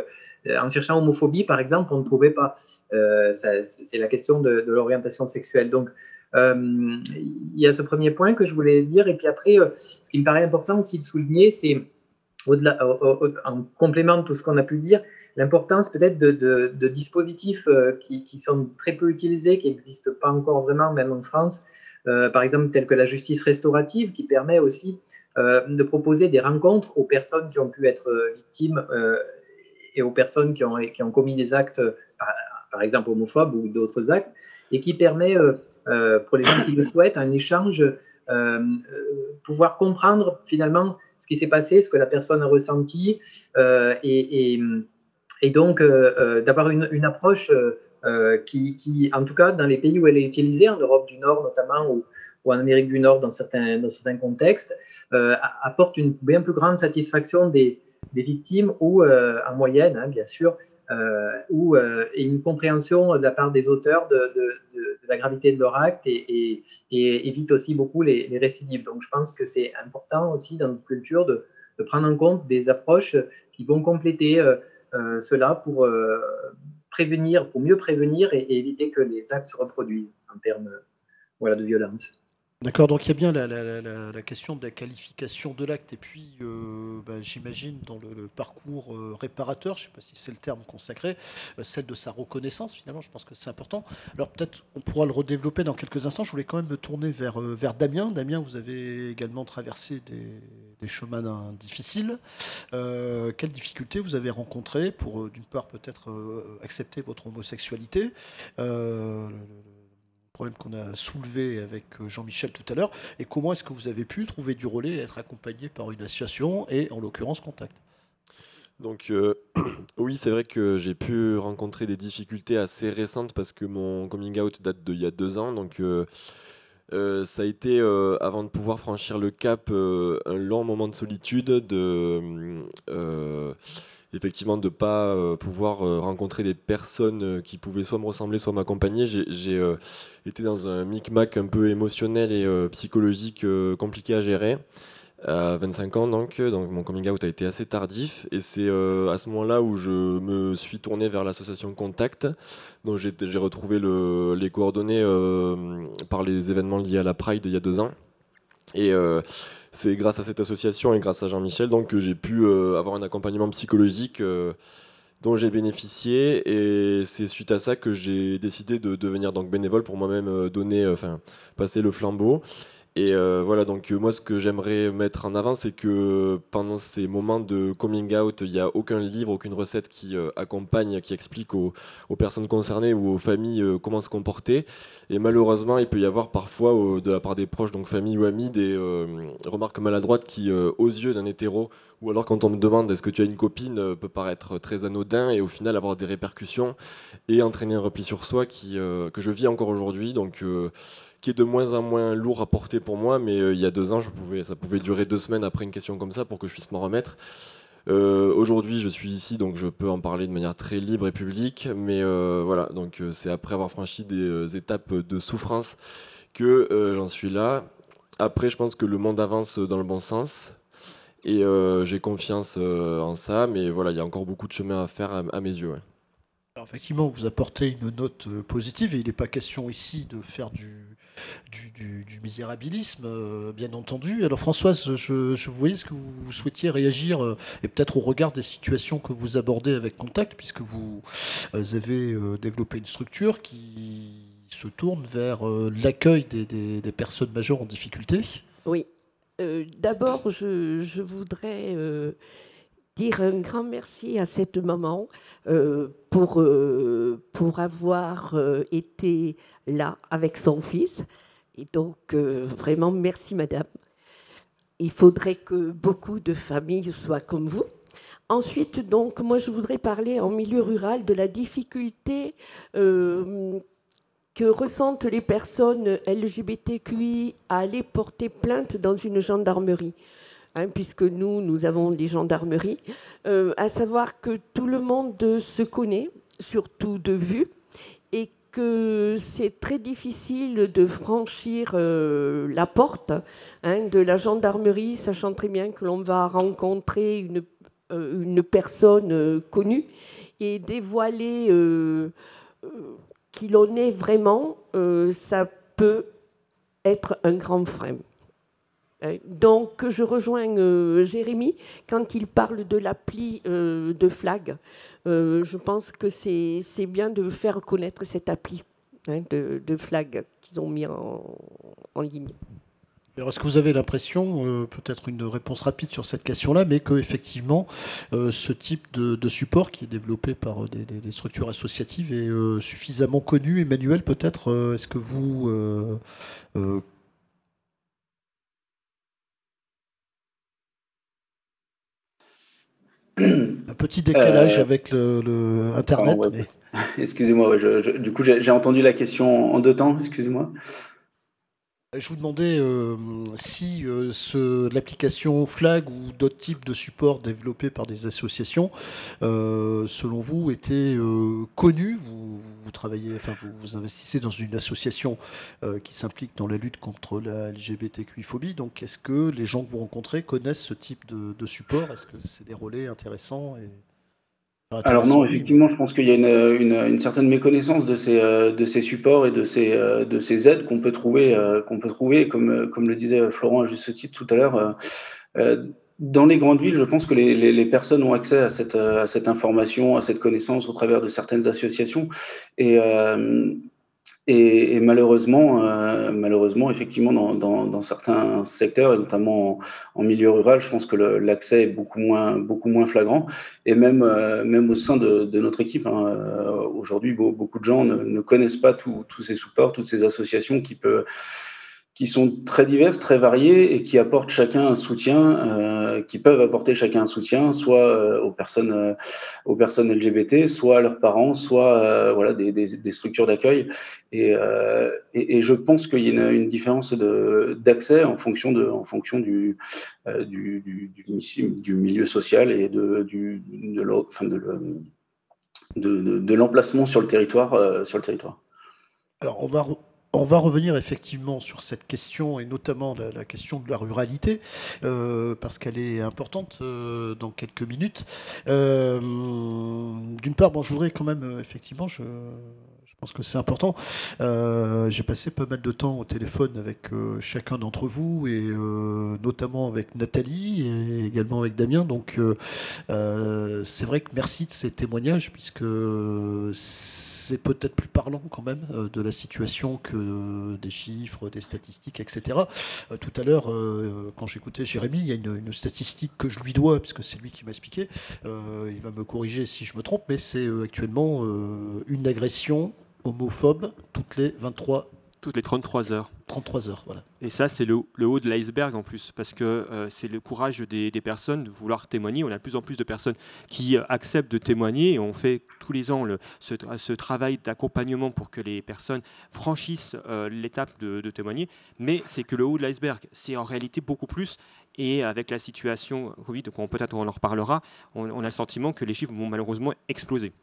en cherchant homophobie, par exemple, on ne trouvait pas. C'est la question de l'orientation sexuelle. Donc, il y a ce premier point que je voulais dire. Et puis après, ce qui me paraît important aussi de souligner, c'est, en complément de tout ce qu'on a pu dire, l'importance peut-être de dispositifs qui sont très peu utilisés, qui n'existent pas encore vraiment, même en France, par exemple tels que la justice restaurative, qui permet aussi de proposer des rencontres aux personnes qui ont pu être victimes et aux personnes qui ont commis des actes, par exemple homophobes ou d'autres actes, et qui permet, pour les gens qui le souhaitent, un échange, pouvoir comprendre finalement ce qui s'est passé, ce que la personne a ressenti, et donc d'avoir une approche qui, en tout cas, dans les pays où elle est utilisée, en Europe du Nord notamment, ou en Amérique du Nord dans certains contextes, apporte une bien plus grande satisfaction des victimes, ou en moyenne, hein, bien sûr, et une compréhension de la part des auteurs de la gravité de leur acte, et évite aussi beaucoup les récidives. Donc je pense que c'est important aussi dans notre culture de prendre en compte des approches qui vont compléter cela pour mieux prévenir et éviter que les actes se reproduisent en termes de violence. D'accord, donc il y a bien la question de la qualification de l'acte, et puis j'imagine dans le parcours réparateur, je ne sais pas si c'est le terme consacré, celle de sa reconnaissance finalement, je pense que c'est important. Alors peut-être on pourra le redévelopper dans quelques instants, je voulais quand même me tourner vers Damien. Damien, vous avez également traversé des chemins difficiles. Quelles difficultés vous avez rencontrées pour d'une part peut-être accepter votre homosexualité? Le problème qu'on a soulevé avec Jean-Michel tout à l'heure. Et comment est-ce que vous avez pu trouver du relais et être accompagné par une association et en l'occurrence Contact? Donc oui, c'est vrai que j'ai pu rencontrer des difficultés assez récentes parce que mon coming out date d'il y a 2 ans. Donc ça a été, avant de pouvoir franchir le cap, un long moment de solitude, effectivement de ne pas pouvoir rencontrer des personnes qui pouvaient soit me ressembler, soit m'accompagner. J'ai été dans un micmac un peu émotionnel et psychologique compliqué à gérer à 25 ans, donc mon coming out a été assez tardif et c'est à ce moment-là où je me suis tourné vers l'association Contact, dont j'ai retrouvé les coordonnées par les événements liés à la Pride il y a 2 ans. Et c'est grâce à cette association et grâce à Jean-Michel donc, que j'ai pu avoir un accompagnement psychologique dont j'ai bénéficié, et c'est suite à ça que j'ai décidé de devenir donc bénévole pour moi-même passer le flambeau. Et voilà, donc moi ce que j'aimerais mettre en avant, c'est que pendant ces moments de coming out, il n'y a aucun livre, aucune recette qui accompagne, qui explique aux personnes concernées ou aux familles comment se comporter. Et malheureusement, il peut y avoir parfois, de la part des proches, donc famille ou amis, des remarques maladroites qui, aux yeux d'un hétéro, ou alors quand on me demande est-ce que tu as une copine, peut paraître très anodin et au final avoir des répercussions et entraîner un repli sur soi que je vis encore aujourd'hui. Donc qui est de moins en moins lourd à porter pour moi, mais il y a 2 ans, ça pouvait durer 2 semaines après une question comme ça pour que je puisse m'en remettre. Aujourd'hui, je suis ici, donc je peux en parler de manière très libre et publique, mais voilà, donc c'est après avoir franchi des étapes de souffrance que j'en suis là. Après, je pense que le monde avance dans le bon sens, et j'ai confiance en ça, mais voilà, il y a encore beaucoup de chemin à faire à mes yeux. Ouais. Alors effectivement, vous apportez une note positive et il n'est pas question ici de faire du misérabilisme, bien entendu. Alors Françoise, je voyais ce que vous souhaitiez réagir et peut-être au regard des situations que vous abordez avec Contact, puisque vous avez développé une structure qui se tourne vers l'accueil des personnes majeures en difficulté. Oui. D'abord, je voudrais dire un grand merci à cette maman pour avoir été là avec son fils. Et donc, vraiment, merci madame. Il faudrait que beaucoup de familles soient comme vous. Ensuite, donc, moi, je voudrais parler en milieu rural de la difficulté que ressentent les personnes LGBTQI à aller porter plainte dans une gendarmerie. Puisque nous avons des gendarmeries, à savoir que tout le monde se connaît, surtout de vue, et que c'est très difficile de franchir la porte de la gendarmerie, sachant très bien que l'on va rencontrer une personne connue et dévoiler qui l'on est vraiment, ça peut être un grand frein. Donc, je rejoins Jérémy quand il parle de l'appli de Flag. Je pense que c'est bien de faire connaître cette appli de Flag qu'ils ont mis en ligne. Alors, est-ce que vous avez l'impression, peut-être une réponse rapide sur cette question-là, mais qu'effectivement, ce type de support qui est développé par des structures associatives est suffisamment connu? Emmanuel, peut-être, est-ce que vous... un petit décalage avec le Internet. Pardon, ouais. Mais... Excusez-moi, du coup j'ai entendu la question en 2 temps, excusez-moi. Je vous demandais si l'application Flag ou d'autres types de supports développés par des associations, selon vous, étaient connus. Vous travaillez, enfin vous investissez dans une association qui s'implique dans la lutte contre la LGBTQI-phobie. Donc, est-ce que les gens que vous rencontrez connaissent ce type de support? Est-ce que c'est des relais intéressants Alors non, effectivement, je pense qu'il y a une certaine méconnaissance de ces supports et de ces aides qu'on peut trouver, comme le disait Florent à juste titre tout à l'heure. Dans les grandes villes, je pense que les personnes ont accès à cette information, à cette connaissance au travers de certaines associations. Et Et malheureusement, effectivement, dans certains secteurs, et notamment en milieu rural, je pense que l'accès est beaucoup moins flagrant. Et même au sein de notre équipe, aujourd'hui, beaucoup de gens ne connaissent pas tous ces supports, toutes ces associations qui sont très diverses, très variées et qui apportent chacun un soutien, qui peuvent apporter chacun un soutien, soit aux personnes LGBT, soit à leurs parents, soit voilà, des structures d'accueil. Et je pense qu'il y a une différence d'accès en fonction du milieu social et de l'emplacement sur le territoire. Alors, on va revenir effectivement sur cette question et notamment la question de la ruralité parce qu'elle est importante dans quelques minutes. D'une part, bon, je voudrais quand même effectivement, je pense que c'est important. J'ai passé pas mal de temps au téléphone avec chacun d'entre vous et notamment avec Nathalie et également avec Damien. Donc c'est vrai que merci de ces témoignages puisque c'est peut-être plus parlant quand même de la situation que des chiffres, des statistiques, etc. Tout à l'heure, quand j'écoutais Jérémy, il y a une statistique que je lui dois, puisque c'est lui qui m'a expliqué, il va me corriger si je me trompe, mais c'est actuellement une agression homophobe toutes les 33 heures. 33 heures, voilà. Et ça, c'est le haut de l'iceberg en plus, parce que c'est le courage des personnes de vouloir témoigner. On a de plus en plus de personnes qui acceptent de témoigner et on fait tous les ans ce travail d'accompagnement pour que les personnes franchissent l'étape de témoigner. Mais c'est que le haut de l'iceberg, c'est en réalité beaucoup plus. Et avec la situation Covid, peut-être on en reparlera, on a le sentiment que les chiffres vont malheureusement exploser.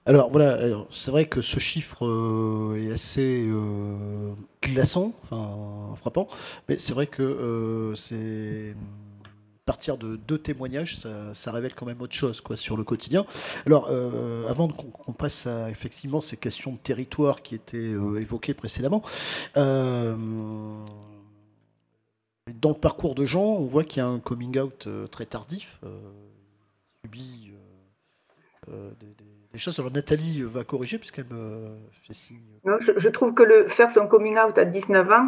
Alors voilà, c'est vrai que ce chiffre est assez glaçant, enfin frappant, mais c'est vrai que c'est partir de 2 témoignages, ça révèle quand même autre chose quoi, sur le quotidien. Alors avant qu'on passe à effectivement ces questions de territoire qui étaient évoquées précédemment, dans le parcours de Jean, on voit qu'il y a un coming out très tardif, subi des choses. Alors Nathalie va corriger puisqu'elle me fait signe. Non, je trouve que faire son coming out à 19 ans,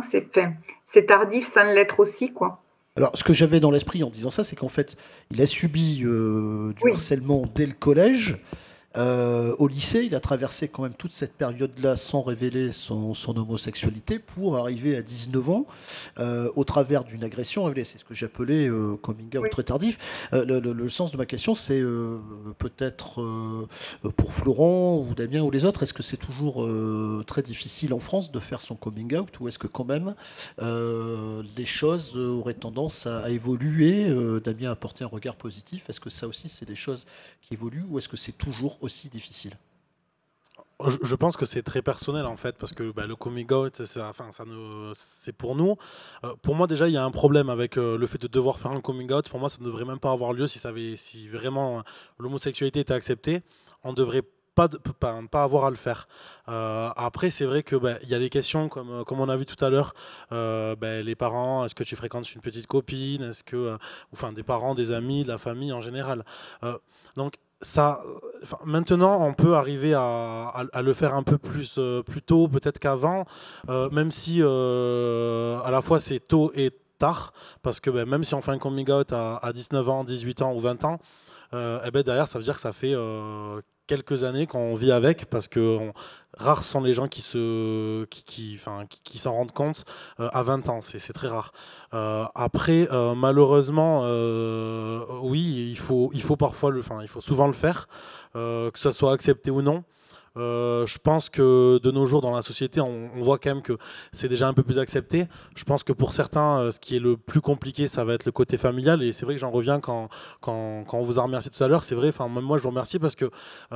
c'est tardif sans l'être aussi, quoi. Alors ce que j'avais dans l'esprit en disant ça, c'est qu'en fait, il a subi du harcèlement dès le collège. Au lycée, il a traversé quand même toute cette période-là sans révéler son homosexualité pour arriver à 19 ans au travers d'une agression révélée. C'est ce que j'appelais coming out très tardif. Le sens de ma question, c'est peut-être pour Florent ou Damien ou les autres, est-ce que c'est toujours très difficile en France de faire son coming out ou est-ce que quand même les choses auraient tendance à évoluer? Damien a apporté un regard positif. Est-ce que ça aussi, c'est des choses qui évoluent ou est-ce que c'est toujours aussi difficile? Je pense que c'est très personnel en fait, parce que le coming out, c'est pour nous. Pour moi déjà, il y a un problème avec le fait de devoir faire un coming out. Pour moi, ça ne devrait même pas avoir lieu si vraiment l'homosexualité était acceptée. On ne devrait pas avoir à le faire. Après, c'est vrai que il y a les questions comme on a vu tout à l'heure. Les parents, est-ce que tu fréquentes une petite copine? Est-ce que, enfin, des parents, des amis, de la famille en général. Donc ça, maintenant, on peut arriver à le faire un peu plus tôt, peut-être qu'avant, même si à la fois c'est tôt et tard, parce que même si on fait un coming out à 19 ans, 18 ans ou 20 ans, derrière, ça veut dire que ça fait quelques années qu'on vit avec, parce que rares sont les gens qui s'en rendent compte à 20 ans, c'est très rare. Après, malheureusement, oui, il faut parfois il faut souvent le faire, que ça soit accepté ou non. Je pense que de nos jours dans la société, on voit quand même que c'est déjà un peu plus accepté. Je pense que pour certains, ce qui est le plus compliqué, ça va être le côté familial. Et c'est vrai que j'en reviens quand on vous a remercié tout à l'heure. C'est vrai, même moi je vous remercie parce que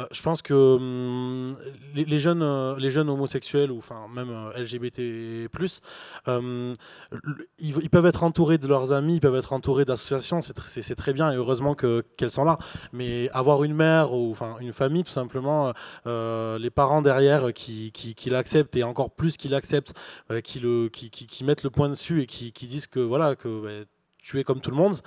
je pense que les jeunes homosexuels ou même LGBT+, ils peuvent être entourés de leurs amis, ils peuvent être entourés d'associations. C'est très bien et heureusement qu'elles sont là. Mais avoir une mère ou une famille, tout simplement, les parents derrière qui l'acceptent et encore plus qui l'acceptent, qui mettent le point dessus et qui disent que voilà que tu es comme tout le monde,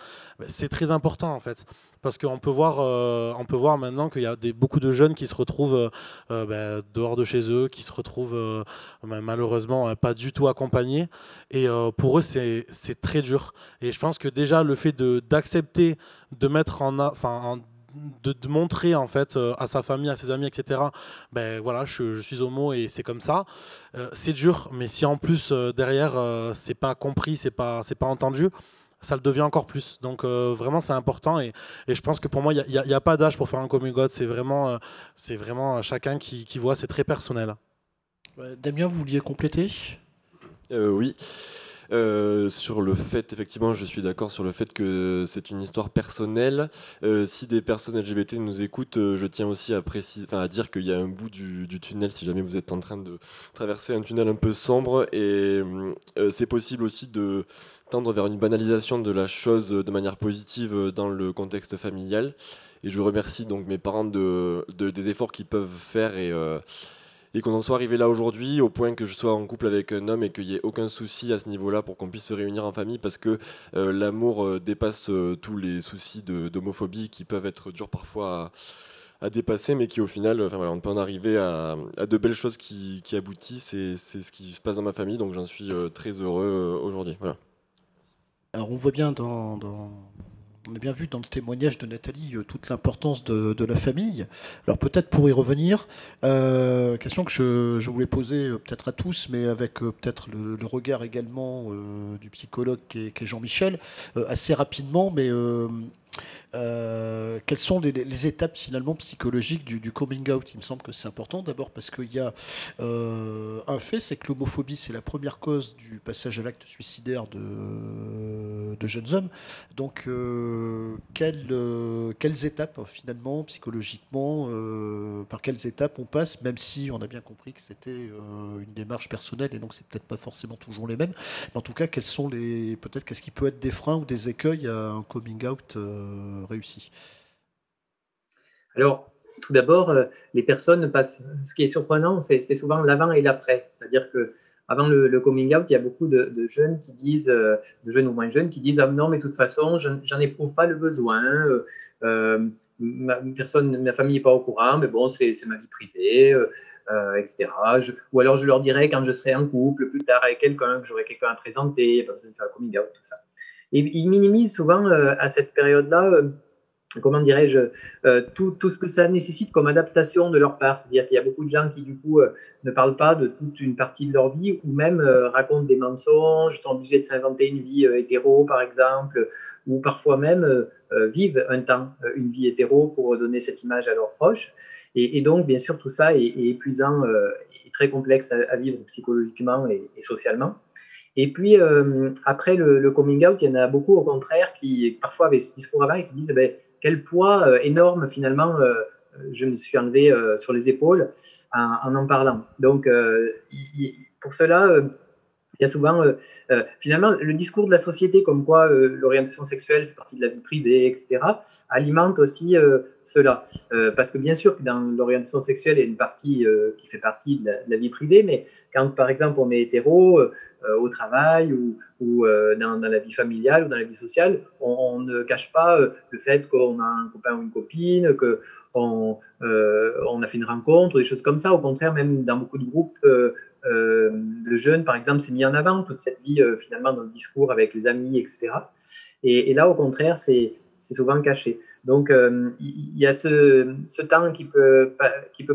c'est très important en fait. Parce qu'on peut voir maintenant qu'il y a beaucoup de jeunes qui se retrouvent dehors de chez eux, qui se retrouvent malheureusement pas du tout accompagnés. Et pour eux, c'est très dur. Et je pense que déjà, le fait d'accepter de mettre de montrer en fait à sa famille, à ses amis, etc. Ben voilà, je suis homo et c'est comme ça. C'est dur, mais si en plus derrière c'est pas compris, c'est pas entendu, ça le devient encore plus. Donc vraiment c'est important et je pense que pour moi il y a pas d'âge pour faire un coming out. C'est vraiment chacun qui voit, c'est très personnel. Damien, vous vouliez compléter ? Oui. Sur le fait, effectivement, je suis d'accord sur le fait que c'est une histoire personnelle. Si des personnes LGBT nous écoutent, je tiens aussi à dire qu'il y a un bout du tunnel, si jamais vous êtes en train de traverser un tunnel un peu sombre, et c'est possible aussi de tendre vers une banalisation de la chose de manière positive dans le contexte familial. Et je remercie donc mes parents des efforts qu'ils peuvent faire et qu'on en soit arrivé là aujourd'hui, au point que je sois en couple avec un homme et qu'il n'y ait aucun souci à ce niveau-là pour qu'on puisse se réunir en famille, parce que l'amour dépasse tous les soucis d'homophobie qui peuvent être durs parfois à dépasser, mais qui au final, on peut en arriver à de belles choses qui aboutissent, et c'est ce qui se passe dans ma famille, donc j'en suis très heureux aujourd'hui. Voilà. Alors on voit bien on a bien vu dans le témoignage de Nathalie toute l'importance de la famille. Alors peut-être pour y revenir, question que je voulais poser peut-être à tous, mais avec peut-être le regard également du psychologue qui est Jean-Michel, assez rapidement, mais quelles sont les étapes finalement psychologiques du coming out? Il me semble que c'est important, d'abord parce qu'il y a un fait, c'est que l'homophobie, c'est la première cause du passage à l'acte suicidaire de jeunes hommes. Donc quelles étapes finalement psychologiquement, par quelles étapes on passe, même si on a bien compris que c'était une démarche personnelle et donc c'est peut-être pas forcément toujours les mêmes, mais en tout cas peut-être qu'est-ce qui peut être des freins ou des écueils à un coming out réussi? Alors, tout d'abord, les personnes passent. Ce qui est surprenant, c'est souvent l'avant et l'après. C'est-à-dire que avant le coming out, il y a beaucoup de jeunes qui disent, de jeunes ou moins jeunes, qui disent ah non, mais de toute façon, j'en éprouve pas le besoin. Ma famille n'est pas au courant, mais bon, c'est ma vie privée, etc. Ou alors je leur dirai quand je serai en couple plus tard avec quelqu'un, que j'aurai quelqu'un à présenter, il n'y a pas besoin de faire le coming out, tout ça. Et ils minimisent souvent à cette période-là. Comment dirais-je, tout ce que ça nécessite comme adaptation de leur part. C'est-à-dire qu'il y a beaucoup de gens qui, du coup, ne parlent pas de toute une partie de leur vie ou même racontent des mensonges, sont obligés de s'inventer une vie hétéro, par exemple, ou parfois même vivent un temps une vie hétéro pour donner cette image à leurs proches. Et donc, bien sûr, tout ça est épuisant et très complexe à vivre psychologiquement et socialement. Et puis, après le coming out, il y en a beaucoup, au contraire, qui parfois avaient ce discours avant et qui disent quel poids énorme, finalement, je me suis enlevé sur les épaules en parlant. Donc, pour cela, il y a souvent, finalement, le discours de la société comme quoi l'orientation sexuelle fait partie de la vie privée, etc., alimente aussi cela. Parce que bien sûr que dans l'orientation sexuelle, il y a une partie qui fait partie de la vie privée, mais quand, par exemple, on est hétéro au travail ou dans la vie familiale ou dans la vie sociale, on ne cache pas le fait qu'on a un copain ou une copine, qu'on a fait une rencontre, des choses comme ça. Au contraire, même dans beaucoup de groupes de jeunes, par exemple, c'est mis en avant toute cette vie finalement dans le discours avec les amis, etc. Et là, au contraire, c'est souvent caché. Donc, il y a ce temps qui peut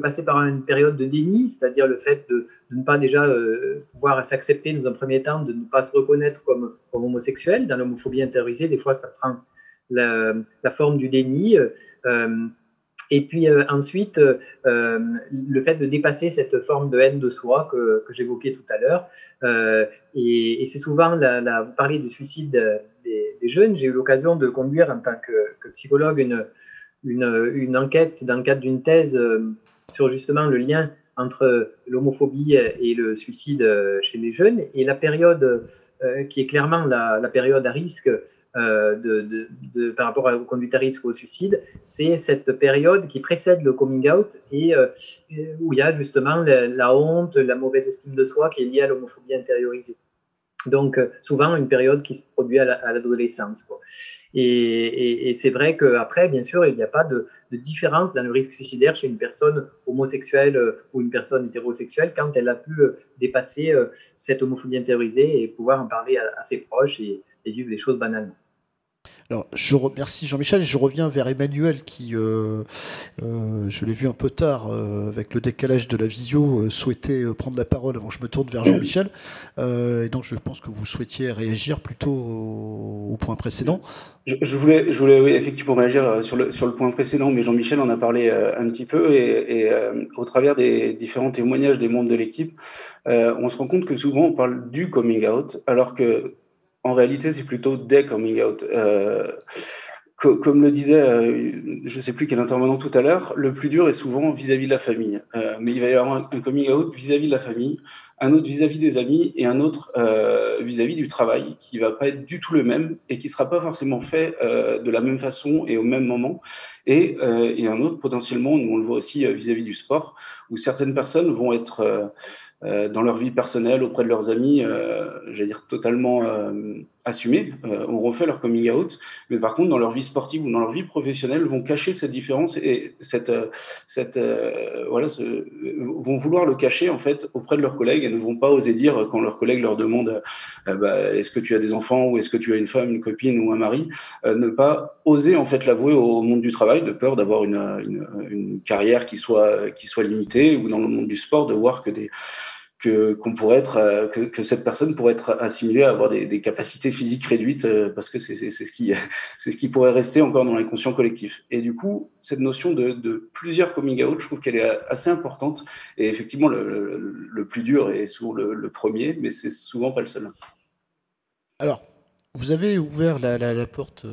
passer par une période de déni, c'est-à-dire le fait de ne pas déjà pouvoir s'accepter dans un premier temps, de ne pas se reconnaître comme homosexuel. Dans l'homophobie intériorisée, des fois, ça prend la forme du déni. Et puis ensuite, le fait de dépasser cette forme de haine de soi que j'évoquais tout à l'heure. Et c'est souvent, vous parlez du suicide des jeunes. J'ai eu l'occasion de conduire en tant que psychologue une enquête dans le cadre d'une thèse sur justement le lien entre l'homophobie et le suicide chez les jeunes. Et la période qui est clairement la période à risque par rapport aux conduites à risque au suicide, c'est cette période qui précède le coming out et où il y a justement la honte, la mauvaise estime de soi qui est liée à l'homophobie intériorisée. Donc, souvent, une période qui se produit à l'adolescence, quoi. Et c'est vrai qu'après, bien sûr, il n'y a pas de différence dans le risque suicidaire chez une personne homosexuelle ou une personne hétérosexuelle quand elle a pu dépasser cette homophobie intériorisée et pouvoir en parler à ses proches et vivre les choses banalement. Alors, je remercie Jean-Michel et je reviens vers Emmanuel qui, je l'ai vu un peu tard avec le décalage de la visio, souhaitait prendre la parole avant que je me tourne vers Jean-Michel. Et donc, je pense que vous souhaitiez réagir plutôt au point précédent. Je voulais oui, effectivement réagir sur le point précédent, mais Jean-Michel en a parlé un petit peu et au travers des différents témoignages des membres de l'équipe, on se rend compte que souvent on parle du coming out, alors que en réalité c'est plutôt des coming out. Comme le disait, je ne sais plus quel intervenant tout à l'heure, le plus dur est souvent vis-à-vis de la famille. Mais il va y avoir un coming out vis-à-vis de la famille, un autre vis-à-vis des amis et un autre vis-à-vis du travail qui va pas être du tout le même et qui sera pas forcément fait de la même façon et au même moment. Et un autre potentiellement, nous on le voit aussi vis-à-vis du sport, où certaines personnes vont être dans leur vie personnelle, auprès de leurs amis, j'allais dire totalement assumés, ont refait leur coming out, mais par contre dans leur vie sportive ou dans leur vie professionnelle vont cacher cette différence et vont vouloir le cacher en fait auprès de leurs collègues et ne vont pas oser dire quand leurs collègues leur demandent est-ce que tu as des enfants ou est-ce que tu as une femme, une copine ou un mari, ne pas oser en fait l'avouer au monde du travail de peur d'avoir une carrière qui soit limitée, ou dans le monde du sport de voir qu'on pourrait être, que cette personne pourrait être assimilée à avoir des capacités physiques réduites parce que c'est ce qui pourrait rester encore dans l'inconscient collectif. Et du coup, cette notion de plusieurs coming out, je trouve qu'elle est assez importante. Et effectivement, le plus dur est souvent le premier, mais c'est souvent pas le seul. Alors, vous avez ouvert la porte.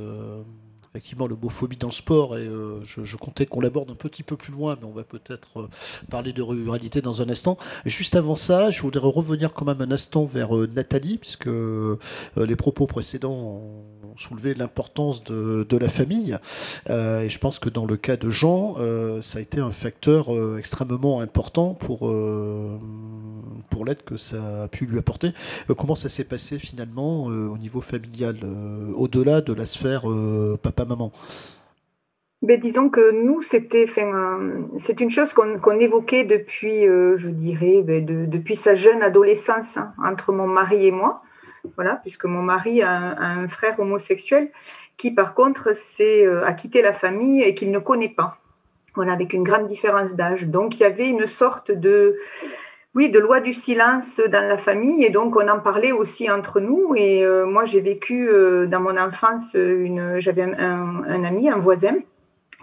Effectivement, l'homophobie dans le sport, et je comptais qu'on l'aborde un petit peu plus loin, mais on va peut-être parler de ruralité dans un instant. Juste avant ça, je voudrais revenir quand même un instant vers Nathalie, puisque les propos précédents ont soulevé l'importance de la famille. Et je pense que dans le cas de Jean, ça a été un facteur extrêmement important pour l'aide que ça a pu lui apporter. Comment ça s'est passé finalement au niveau familial, au-delà de la sphère papa-maman? Ben, disons que nous, c'est une chose qu'on évoquait depuis, je dirais, depuis sa jeune adolescence, hein, entre mon mari et moi. Voilà, puisque mon mari a un frère homosexuel qui, par contre, a quitté la famille et qu'il ne connaît pas. Voilà, avec une grande différence d'âge. Donc, il y avait une sorte de loi du silence dans la famille, et donc on en parlait aussi entre nous. Et moi, j'ai vécu dans mon enfance, j'avais un ami, un voisin,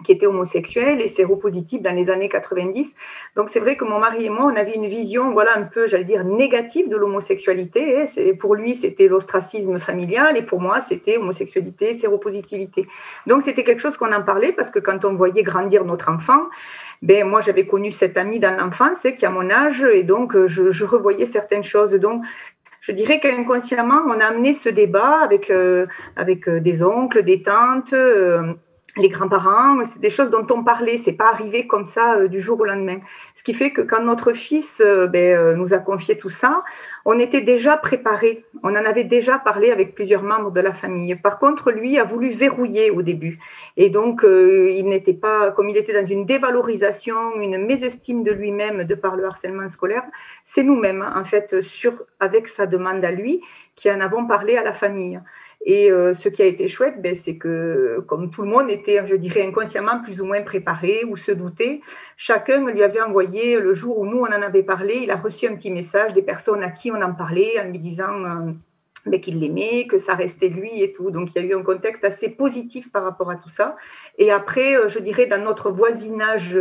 qui était homosexuel et séropositif dans les années 90. Donc c'est vrai que mon mari et moi, on avait une vision, voilà, un peu, j'allais dire, négative de l'homosexualité. Pour lui, c'était l'ostracisme familial, et pour moi, c'était homosexualité, séropositivité. Donc c'était quelque chose qu'on en parlait, parce que quand on voyait grandir notre enfant, ben moi j'avais connu cet ami dans l'enfance qui a mon âge, et donc je revoyais certaines choses. Donc je dirais qu'inconsciemment, on a amené ce débat avec des oncles, des tantes, les grands-parents. C'est des choses dont on parlait, c'est pas arrivé comme ça du jour au lendemain. Ce qui fait que quand notre fils nous a confié tout ça, on était déjà préparés, on en avait déjà parlé avec plusieurs membres de la famille. Par contre, lui a voulu verrouiller au début, et donc il n'était pas, comme il était dans une dévalorisation, une mésestime de lui-même de par le harcèlement scolaire, c'est nous-mêmes en fait, avec sa demande à lui, qui en avons parlé à la famille. Et ce qui a été chouette, c'est que, comme tout le monde était, je dirais, inconsciemment plus ou moins préparé ou se doutait, chacun lui avait envoyé, le jour où nous on en avait parlé, il a reçu un petit message des personnes à qui on en parlait, en lui disant qu'il l'aimait, que ça restait lui et tout. Donc il y a eu un contexte assez positif par rapport à tout ça. Et après, je dirais, dans notre voisinage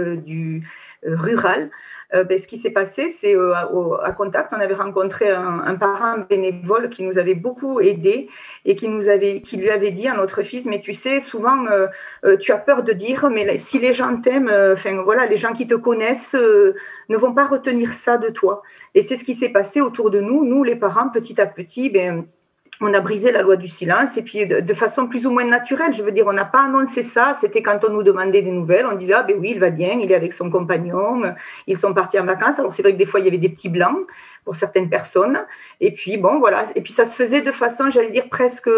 rural, ce qui s'est passé, c'est à Contact, on avait rencontré un parent bénévole qui nous avait beaucoup aidés et qui lui avait dit à notre fils, mais tu sais, souvent tu as peur de dire, mais si les gens t'aiment, les gens qui te connaissent ne vont pas retenir ça de toi. Et c'est ce qui s'est passé autour de nous. Nous, les parents, petit à petit, on a brisé la loi du silence et puis de façon plus ou moins naturelle. Je veux dire, on n'a pas annoncé ça. C'était quand on nous demandait des nouvelles, on disait ah ben oui, il va bien, il est avec son compagnon, ils sont partis en vacances. Alors c'est vrai que des fois il y avait des petits blancs pour certaines personnes. Et puis bon voilà. Et puis ça se faisait de façon, j'allais dire presque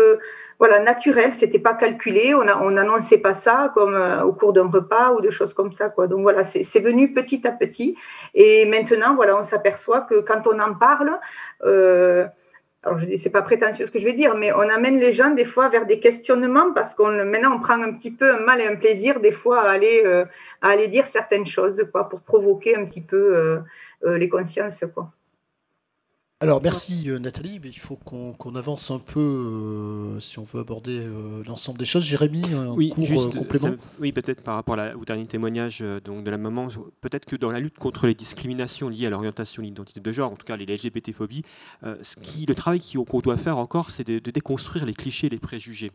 voilà naturelle. C'était pas calculé. On n'annonçait pas ça comme au cours d'un repas ou de choses comme ça quoi. Donc voilà, c'est venu petit à petit. Et maintenant voilà, on s'aperçoit que quand on en parle alors, je dis, c'est pas prétentieux ce que je vais dire, mais on amène les gens des fois vers des questionnements parce maintenant on prend un petit peu un mal et un plaisir des fois à aller dire certaines choses, quoi, pour provoquer un petit peu les consciences, quoi. Alors merci Nathalie, mais il faut qu'on avance un peu si on veut aborder l'ensemble des choses. Jérémy, un court complément. Oui, peut-être par rapport au dernier témoignage donc de la maman, peut-être que dans la lutte contre les discriminations liées à l'orientation, l'identité de genre, en tout cas les LGBT-phobies, le travail qu'on doit faire encore, c'est de déconstruire les clichés, les préjugés.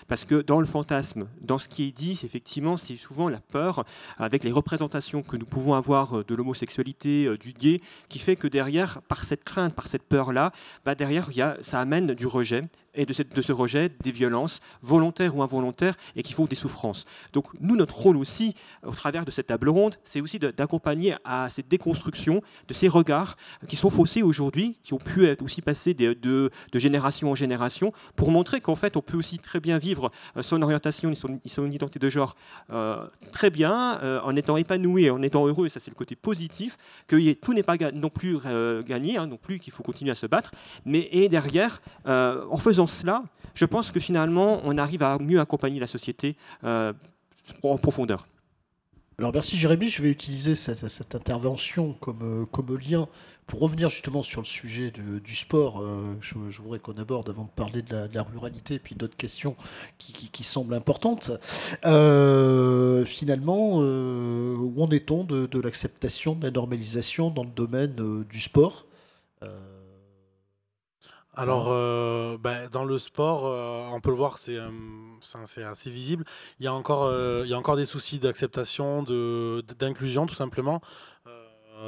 Parce que dans le fantasme, dans ce qui est dit, effectivement, c'est souvent la peur, avec les représentations que nous pouvons avoir de l'homosexualité, du gay, qui fait que derrière, par cette crainte, par cette peur-là, derrière, ça amène du rejet, et de ce rejet, des violences, volontaires ou involontaires, et qui font des souffrances. Donc nous, notre rôle aussi, au travers de cette table ronde, c'est aussi d'accompagner à cette déconstruction de ces regards qui sont faussés aujourd'hui, qui ont pu être aussi passés de génération en génération, pour montrer qu'en fait, on peut aussi très bien vivre son orientation et son identité de genre très bien, en étant épanoui et en étant heureux, et ça c'est le côté positif, que tout n'est pas non plus gagné, non plus qu'il faut continuer à se battre, et derrière, en faisant cela, je pense que finalement, on arrive à mieux accompagner la société en profondeur. Alors merci Jérémy, je vais utiliser cette intervention comme lien pour revenir justement sur le sujet du sport. Je voudrais qu'on aborde, avant de parler de la ruralité et puis d'autres questions qui semblent importantes. Finalement, où en est-on de l'acceptation, de la normalisation dans le domaine du sport Alors, dans le sport, on peut le voir, c'est assez visible. Il y a encore des soucis d'acceptation, d'inclusion, tout simplement.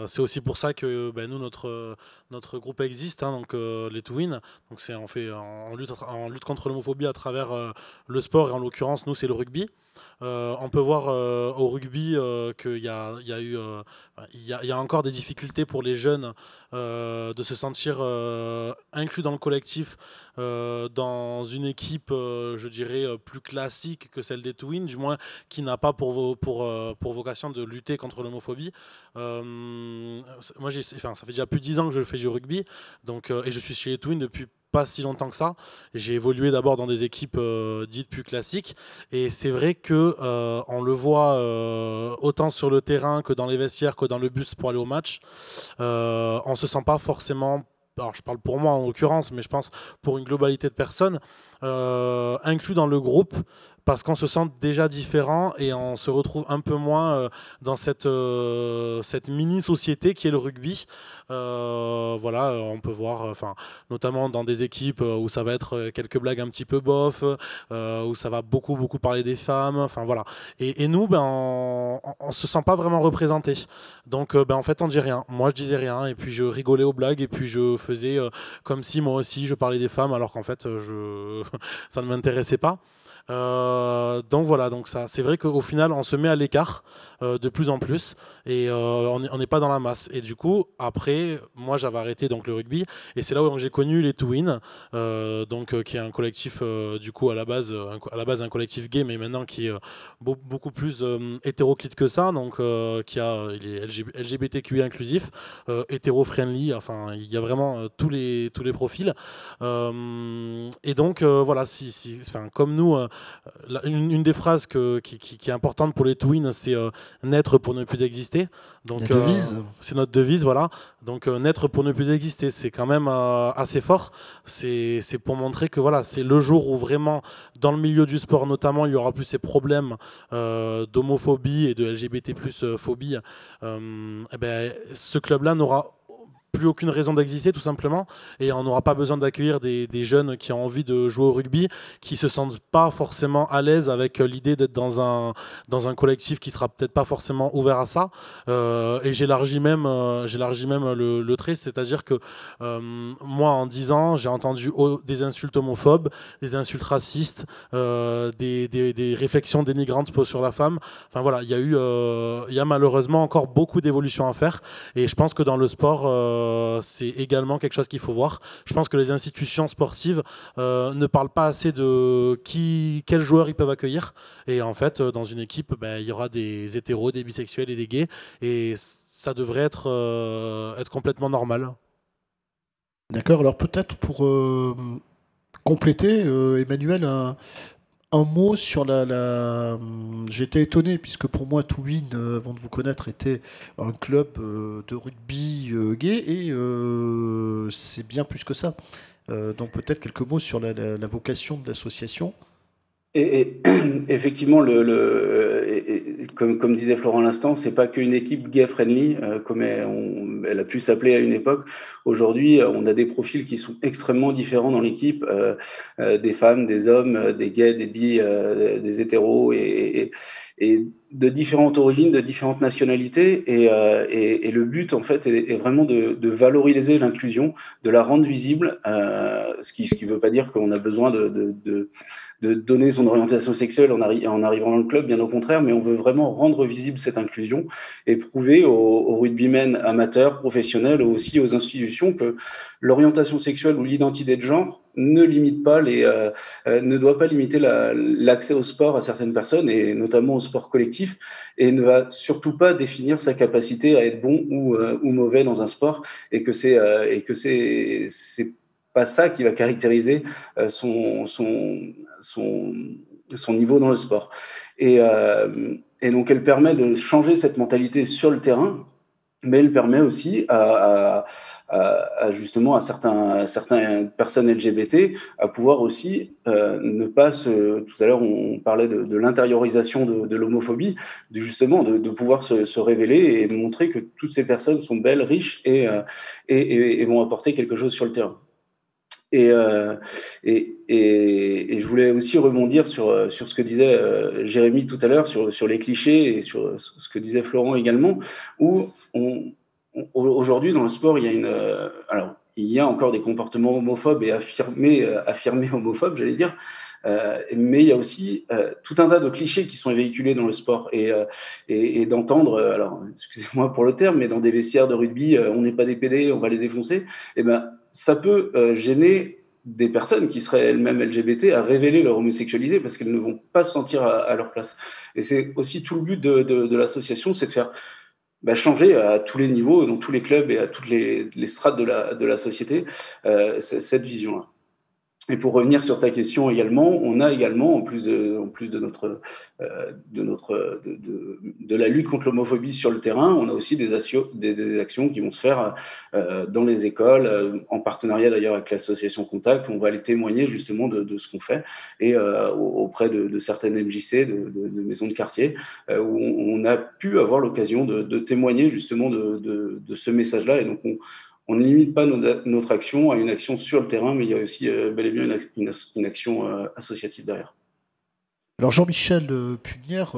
C'est aussi pour ça que nous, notre groupe existe, donc les Twin. Donc on lutte contre l'homophobie à travers le sport, et en l'occurrence, nous, c'est le rugby. On peut voir au rugby qu'il y a encore des difficultés pour les jeunes de se sentir inclus dans le collectif, dans une équipe, je dirais, plus classique que celle des Twins, du moins qui n'a pas pour vocation de lutter contre l'homophobie. Moi, ça fait déjà plus de 10 ans que je fais du rugby, et je suis chez les Twins depuis pas si longtemps que ça. J'ai évolué d'abord dans des équipes dites plus classiques, et c'est vrai que on le voit autant sur le terrain que dans les vestiaires, que dans le bus pour aller au match. On se sent pas forcément, alors je parle pour moi en l'occurrence, mais je pense pour une globalité de personnes, inclus dans le groupe, parce qu'on se sent déjà différent et on se retrouve un peu moins dans cette mini-société qui est le rugby. Voilà, on peut voir, notamment dans des équipes où ça va être quelques blagues un petit peu bof, où ça va beaucoup parler des femmes, voilà. Et nous, on se sent pas vraiment représenté. Donc, en fait, on dit rien. Moi, je disais rien, et puis je rigolais aux blagues, et puis je faisais comme si moi aussi je parlais des femmes, alors qu'en fait, ça ne m'intéressait pas. Donc voilà, c'est vrai qu'au final on se met à l'écart de plus en plus, et on n'est pas dans la masse. Et du coup, après, moi j'avais arrêté donc le rugby, et c'est là où j'ai connu les Twin, qui est un collectif du coup à la base un collectif gay, mais maintenant qui est beaucoup plus hétéroclite que ça, donc il est LGBTQI inclusif, hétéro-friendly, il y a vraiment tous les profils, et donc voilà, comme nous, une des phrases qui est importante pour les Twins, c'est naître pour ne plus exister. Donc c'est notre devise, voilà. Donc naître pour ne plus exister, c'est quand même assez fort. C'est pour montrer que voilà, c'est le jour où vraiment dans le milieu du sport notamment, il y aura plus ces problèmes d'homophobie et de LGBT+ phobie. Ce club-là n'aura plus aucune raison d'exister tout simplement, et on n'aura pas besoin d'accueillir des jeunes qui ont envie de jouer au rugby, qui se sentent pas forcément à l'aise avec l'idée d'être dans un collectif qui sera peut-être pas forcément ouvert à ça. Et j'élargis même le trait, c'est-à-dire que moi en 10 ans j'ai entendu des insultes homophobes, des insultes racistes, des réflexions dénigrantes sur la femme. Enfin voilà, il y a malheureusement encore beaucoup d'évolutions à faire, et je pense que dans le sport c'est également quelque chose qu'il faut voir. Je pense que les institutions sportives ne parlent pas assez de quels joueurs ils peuvent accueillir. Et en fait, dans une équipe, il y aura des hétéros, des bisexuels et des gays. Et ça devrait être complètement normal. D'accord, alors peut-être pour compléter, Emmanuel, un mot sur j'ai été étonné, puisque pour moi, Touwin, avant de vous connaître, était un club de rugby gay, et c'est bien plus que ça. Donc peut-être quelques mots sur la vocation de l'association. Et effectivement, comme disait Florent à l'instant, c'est pas qu'une équipe gay-friendly, comme elle a pu s'appeler à une époque. Aujourd'hui, on a des profils qui sont extrêmement différents dans l'équipe, des femmes, des hommes, des gays, des bi, des hétéros, et de différentes origines, de différentes nationalités. Et le but, en fait, est vraiment de valoriser l'inclusion, de la rendre visible, ce qui veut pas dire qu'on a besoin de donner son orientation sexuelle en arrivant dans le club, bien au contraire, mais on veut vraiment rendre visible cette inclusion et prouver aux rugbymen amateurs, professionnels, aussi aux institutions, que l'orientation sexuelle ou l'identité de genre ne limite pas ne doit pas limiter l'accès au sport à certaines personnes, et notamment au sport collectif, et ne va surtout pas définir sa capacité à être bon ou mauvais dans un sport, et que c'est pas ça qui va caractériser son niveau dans le sport. Et donc, elle permet de changer cette mentalité sur le terrain, mais elle permet aussi justement à certaines personnes LGBT à pouvoir aussi ne pas Tout à l'heure, on parlait de l'intériorisation de l'homophobie, justement de pouvoir se révéler et de montrer que toutes ces personnes sont belles, riches et vont apporter quelque chose sur le terrain. Et je voulais aussi rebondir sur ce que disait Jérémy tout à l'heure, sur les clichés, et sur ce que disait Florent également, où aujourd'hui dans le sport, il y a encore des comportements homophobes et affirmés homophobes, j'allais dire, mais il y a aussi tout un tas de clichés qui sont véhiculés dans le sport, et d'entendre, alors excusez-moi pour le terme, mais dans des vestiaires de rugby, on n'est pas des PD, on va les défoncer, et ça peut gêner des personnes qui seraient elles-mêmes LGBT à révéler leur homosexualité, parce qu'elles ne vont pas se sentir à leur place. Et c'est aussi tout le but de l'association, c'est de faire changer à tous les niveaux, dans tous les clubs et à toutes les strates de la société, cette vision-là. Et pour revenir sur ta question également, on a également, en plus de la lutte contre l'homophobie sur le terrain, on a aussi des actions qui vont se faire dans les écoles, en partenariat d'ailleurs avec l'association Contact, où on va aller témoigner justement de ce qu'on fait, et auprès de certaines MJC, de maisons de quartier, où on a pu avoir l'occasion de témoigner justement de ce message-là. Et donc on ne limite pas notre action à une action sur le terrain, mais il y a aussi bel et bien une action associative derrière. Alors Jean-Michel Punière,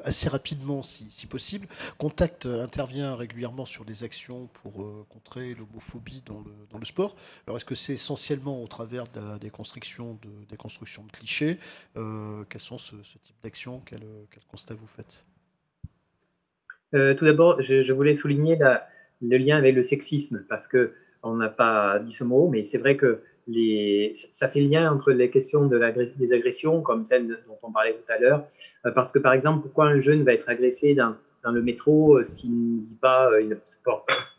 assez rapidement si possible, Contact intervient régulièrement sur des actions pour contrer l'homophobie dans le sport. Alors est-ce que c'est essentiellement au travers de des constructions de clichés? Quels sont ce type d'actions? Quel constat vous faites? Tout d'abord, je voulais souligner le lien avec le sexisme, parce qu'on n'a pas dit ce mot, mais c'est vrai que ça fait lien entre les questions des agressions, comme celle dont on parlait tout à l'heure, parce que, par exemple, pourquoi un jeune va être agressé dans le métro s'il ne dit pas, il ne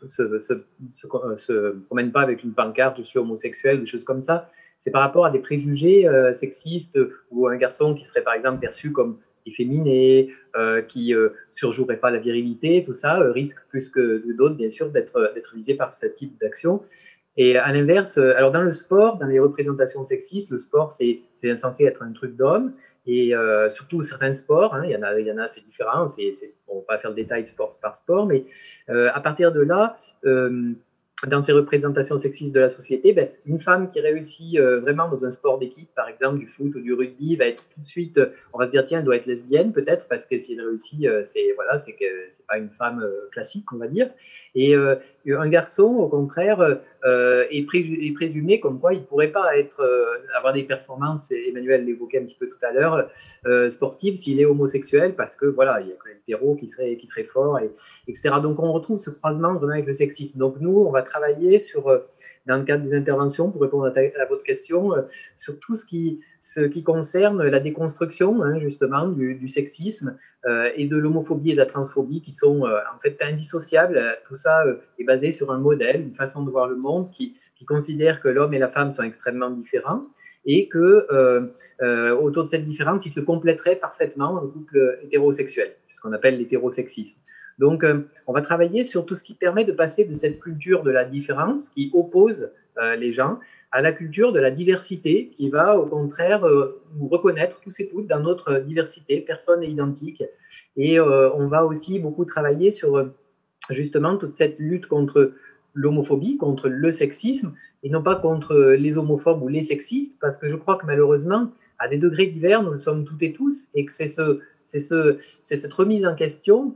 se promène pas avec une pancarte « je suis homosexuel », des choses comme ça. C'est par rapport à des préjugés sexistes, ou un garçon qui serait, par exemple, perçu comme efféminé, qui surjouerait pas la virilité, tout ça risque plus que d'autres, bien sûr, d'être visé par ce type d'action. Et à l'inverse, alors dans le sport, dans les représentations sexistes, le sport, c'est censé être un truc d'homme, et surtout certains sports, hein, il y en a, c'est différent, on ne va pas faire le détail sport par sport, mais à partir de là, dans ces représentations sexistes de la société, ben, une femme qui réussit vraiment dans un sport d'équipe, par exemple du foot ou du rugby, va être tout de suite, on va se dire tiens, elle doit être lesbienne peut-être, parce que si elle réussit, c'est que c'est pas une femme classique, on va dire. Et un garçon, au contraire, est présumé comme quoi il ne pourrait pas avoir des performances, Emmanuel l'évoquait un petit peu tout à l'heure, sportives s'il est homosexuel, parce que voilà, il y a que les hétéros qui seraient forts, etc. Donc on retrouve ce croisement vraiment avec le sexisme. Donc nous, on va travailler dans le cadre des interventions, pour répondre à votre question, sur tout ce qui concerne la déconstruction, hein, justement, du sexisme et de l'homophobie et de la transphobie, qui sont en fait indissociables. Tout ça est basé sur un modèle, une façon de voir le monde qui considère que l'homme et la femme sont extrêmement différents et que autour de cette différence, ils se compléteraient parfaitement en couple hétérosexuel. C'est ce qu'on appelle l'hétérosexisme. Donc, on va travailler sur tout ce qui permet de passer de cette culture de la différence qui oppose les gens à la culture de la diversité qui va, au contraire, nous reconnaître tous et toutes dans notre diversité, personne n'est identique. Et on va aussi beaucoup travailler sur, justement, toute cette lutte contre l'homophobie, contre le sexisme, et non pas contre les homophobes ou les sexistes, parce que je crois que malheureusement, à des degrés divers, nous le sommes toutes et tous, et que c'est cette remise en question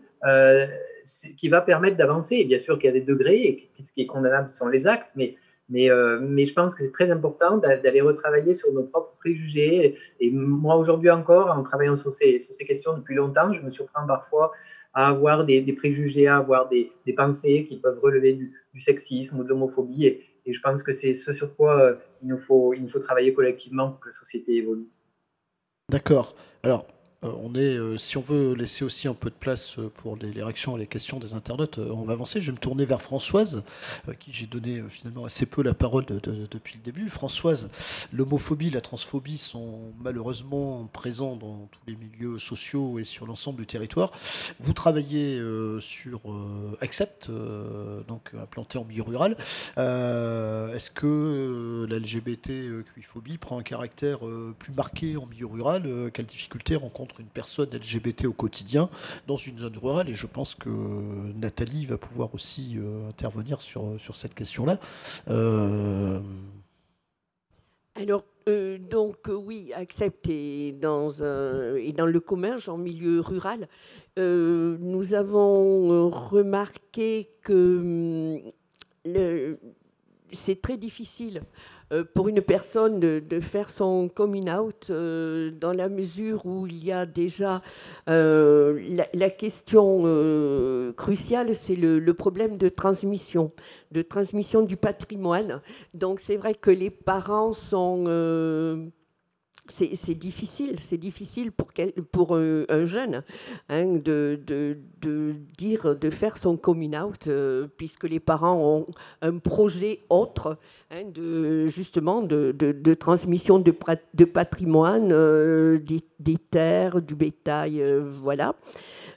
qui va permettre d'avancer. Et bien sûr qu'il y a des degrés, et ce qui est condamnable, ce sont les actes, mais je pense que c'est très important d'aller retravailler sur nos propres préjugés. Et moi, aujourd'hui encore, en travaillant sur ces questions depuis longtemps, je me surprends parfois à avoir des préjugés, à avoir des pensées qui peuvent relever du sexisme ou de l'homophobie. Et je pense que c'est ce sur quoi il nous faut travailler collectivement pour que la société évolue. D'accord. Alors, si on veut laisser aussi un peu de place pour les réactions et les questions des internautes, on va avancer. Je vais me tourner vers Françoise, à qui j'ai donné finalement assez peu la parole depuis le début. Françoise, l'homophobie, la transphobie sont malheureusement présents dans tous les milieux sociaux et sur l'ensemble du territoire. Vous travaillez sur Accept, donc implanté en milieu rural. Est-ce que la LGBTQI-phobie prend un caractère plus marqué en milieu rural? Quelles difficultés rencontre une personne LGBT au quotidien dans une zone rurale? Et je pense que Nathalie va pouvoir aussi intervenir sur cette question-là. Alors, oui, Accept est dans le commerce en milieu rural. Nous avons remarqué que c'est très difficile pour une personne de faire son coming out dans la mesure où il y a déjà la question cruciale, c'est le problème de transmission du patrimoine. Donc c'est vrai que les parents sont... C'est difficile pour un jeune de faire son coming out puisque les parents ont un projet autre justement de transmission de patrimoine, des terres, du bétail, voilà.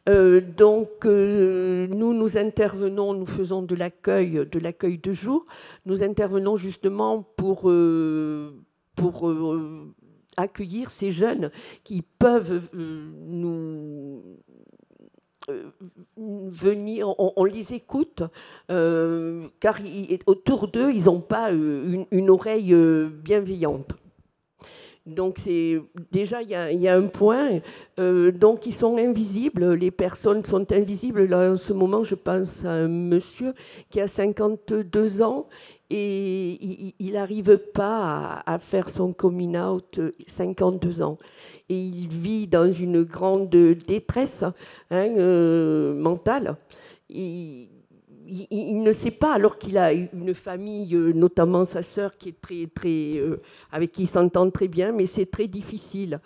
Donc nous intervenons, nous faisons de l'accueil de jour. Nous intervenons justement pour accueillir ces jeunes qui peuvent venir, on les écoute, car autour d'eux, ils n'ont pas une oreille bienveillante. Donc déjà, il y a un point, donc ils sont invisibles, les personnes sont invisibles. Là, en ce moment, je pense à un monsieur qui a 52 ans, et il n'arrive pas à faire son coming out, 52 ans. Et il vit dans une grande détresse mentale. Il ne sait pas, alors qu'il a une famille, notamment sa sœur, qui est avec qui il s'entend très bien, mais c'est très difficile.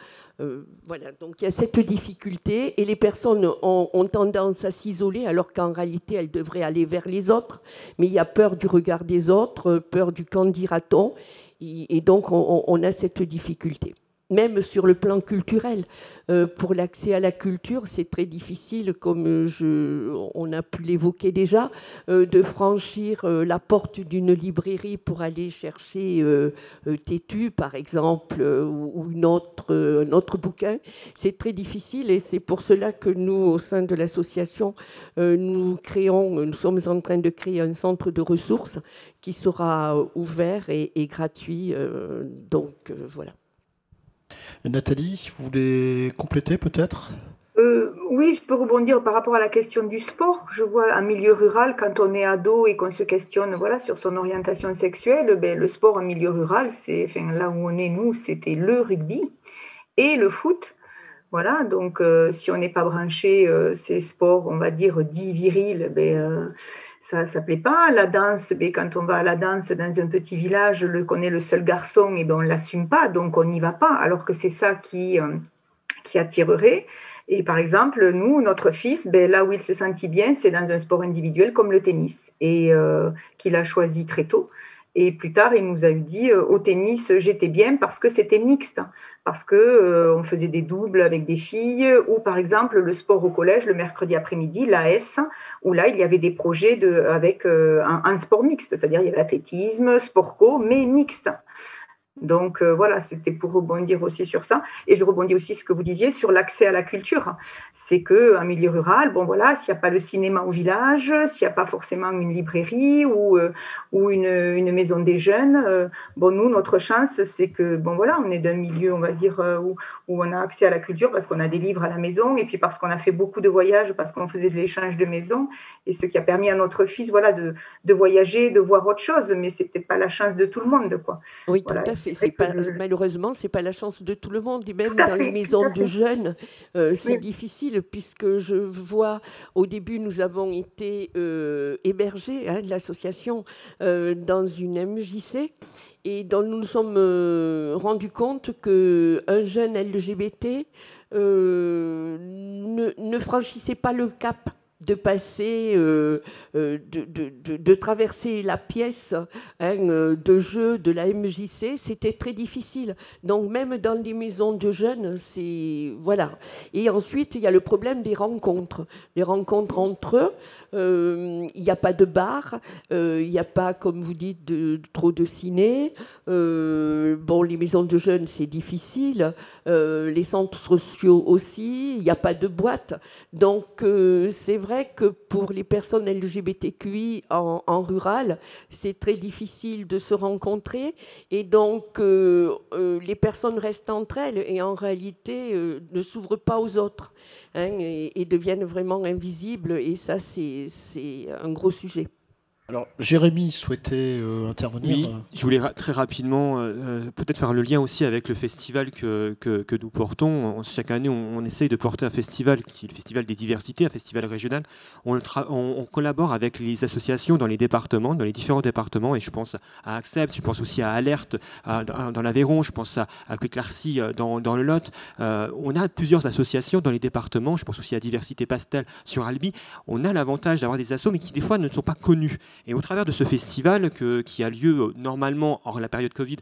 Voilà, donc il y a cette difficulté et les personnes ont tendance à s'isoler alors qu'en réalité elles devraient aller vers les autres, mais il y a peur du regard des autres, peur du qu'en dira-t-on, et donc on a cette difficulté. même sur le plan culturel. Pour l'accès à la culture, c'est très difficile, comme on a pu l'évoquer déjà, de franchir la porte d'une librairie pour aller chercher Tétu, par exemple, ou un autre bouquin. C'est très difficile et c'est pour cela que nous, au sein de l'association, nous sommes en train de créer un centre de ressources qui sera ouvert et gratuit. Voilà. Nathalie, vous voulez compléter peut-être ? Oui, je peux rebondir par rapport à la question du sport. Je vois un milieu rural, quand on est ado et qu'on se questionne sur son orientation sexuelle, le sport en milieu rural, là où on est nous, c'était le rugby et le foot. Voilà, donc si on n'est pas branché ces sports, on va dire, dits virils, ça ne plaît pas. La danse, quand on va à la danse dans un petit village, qu'on est le seul garçon, on ne l'assume pas, donc on n'y va pas, alors que c'est ça qui attirerait. Et par exemple, nous, notre fils, là où il se sentit bien, c'est dans un sport individuel comme le tennis, et qu'il a choisi très tôt. Et plus tard, il nous a dit, au tennis, j'étais bien parce que c'était mixte, parce qu'on faisait des doubles avec des filles, ou par exemple, le sport au collège, le mercredi après-midi, l'AS, où là, il y avait des projets avec un sport mixte, c'est-à-dire il y avait athlétisme, sport co, mais mixte. Donc voilà, c'était pour rebondir aussi sur ça. Et je rebondis aussi sur ce que vous disiez sur l'accès à la culture. C'est qu'un milieu rural, s'il n'y a pas le cinéma au village, s'il n'y a pas forcément une librairie ou une maison des jeunes, nous, notre chance, c'est que, on est d'un milieu, on va dire, où on a accès à la culture parce qu'on a des livres à la maison et puis parce qu'on a fait beaucoup de voyages, parce qu'on faisait de l'échange de maison, et ce qui a permis à notre fils, de voyager, de voir autre chose, mais c'est peut-être pas la chance de tout le monde, quoi. Oui, tout à fait. Malheureusement, c'est pas la chance de tout le monde. Et même dans les maisons de jeunes, c'est difficile puisque je vois, au début, nous avons été hébergés, l'association, dans une MJC. Et dont nous nous sommes rendus compte qu'un jeune LGBT ne franchissait pas le cap de passer, de traverser la pièce de jeu de la MJC, c'était très difficile. Donc même dans les maisons de jeunes, c'est... Voilà. Et ensuite, il y a le problème des rencontres. Les rencontres entre eux, il n'y a pas de bar, il n'y a pas, comme vous dites, trop de ciné. Les maisons de jeunes, c'est difficile. Les centres sociaux aussi, il n'y a pas de boîte. Donc c'est vrai que pour les personnes LGBTQI en rural, c'est très difficile de se rencontrer et donc les personnes restent entre elles et en réalité ne s'ouvrent pas aux autres et deviennent vraiment invisibles, et ça c'est un gros sujet. Alors, Jérémy souhaitait intervenir. Oui, je voulais très rapidement peut-être faire le lien aussi avec le festival que nous portons. Chaque année, on essaye de porter un festival qui est le Festival des diversités, un festival régional. On collabore avec les associations dans les départements, dans les différents départements, et je pense à Accept, je pense aussi à Alerte dans l'Aveyron, je pense à Quick-Larcy dans le Lot. On a plusieurs associations dans les départements, je pense aussi à Diversité Pastel sur Albi. On a l'avantage d'avoir des assos, mais qui des fois ne sont pas connus. Et au travers de ce festival qui a lieu normalement hors la période Covid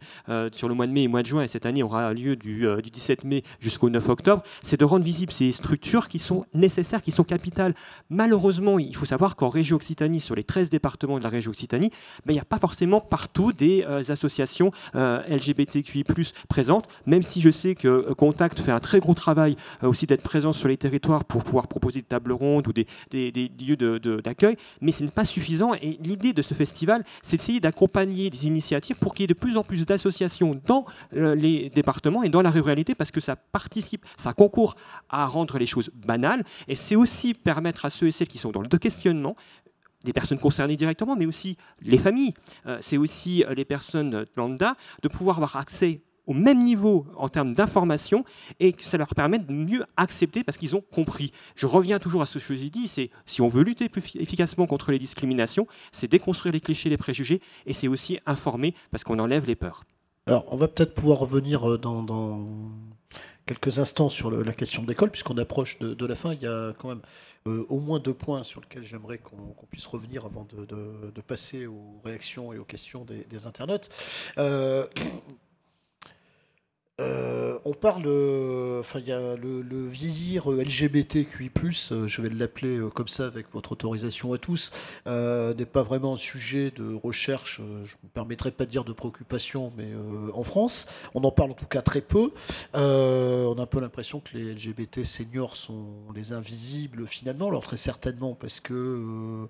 sur le mois de mai et mois de juin, et cette année aura lieu du 17 mai jusqu'au 9 octobre, c'est de rendre visibles ces structures qui sont nécessaires, qui sont capitales. Malheureusement, il faut savoir qu'en région Occitanie, sur les 13 départements de la région Occitanie, il n'y a pas forcément partout des associations LGBTQI+ présentes, même si je sais que Contact fait un très gros travail aussi d'être présent sur les territoires pour pouvoir proposer des tables rondes ou des lieux d'accueil, mais ce n'est pas suffisant. Et l'idée de ce festival, c'est d'essayer d'accompagner des initiatives pour qu'il y ait de plus en plus d'associations dans les départements et dans la ruralité, parce que ça participe, ça concourt à rendre les choses banales, et c'est aussi permettre à ceux et celles qui sont dans le questionnement, les personnes concernées directement, mais aussi les familles, c'est aussi les personnes lambda, de pouvoir avoir accès au même niveau en termes d'information, et que ça leur permet de mieux accepter parce qu'ils ont compris. Je reviens toujours à ce que j'ai dit, c'est si on veut lutter plus efficacement contre les discriminations, c'est déconstruire les clichés, les préjugés, et c'est aussi informer parce qu'on enlève les peurs. Alors, on va peut-être pouvoir revenir dans quelques instants sur la question de l'école, puisqu'on approche de la fin. Il y a quand même au moins 2 points sur lesquels j'aimerais qu'on puisse revenir avant de passer aux réactions et aux questions des internautes. on parle, enfin, il y a le vieillir LGBTQI+, je vais l'appeler comme ça avec votre autorisation à tous, n'est pas vraiment un sujet de recherche, je ne me permettrai pas de dire de préoccupation, mais en France, on en parle en tout cas très peu. On a un peu l'impression que les LGBT seniors sont les invisibles finalement, alors très certainement parce que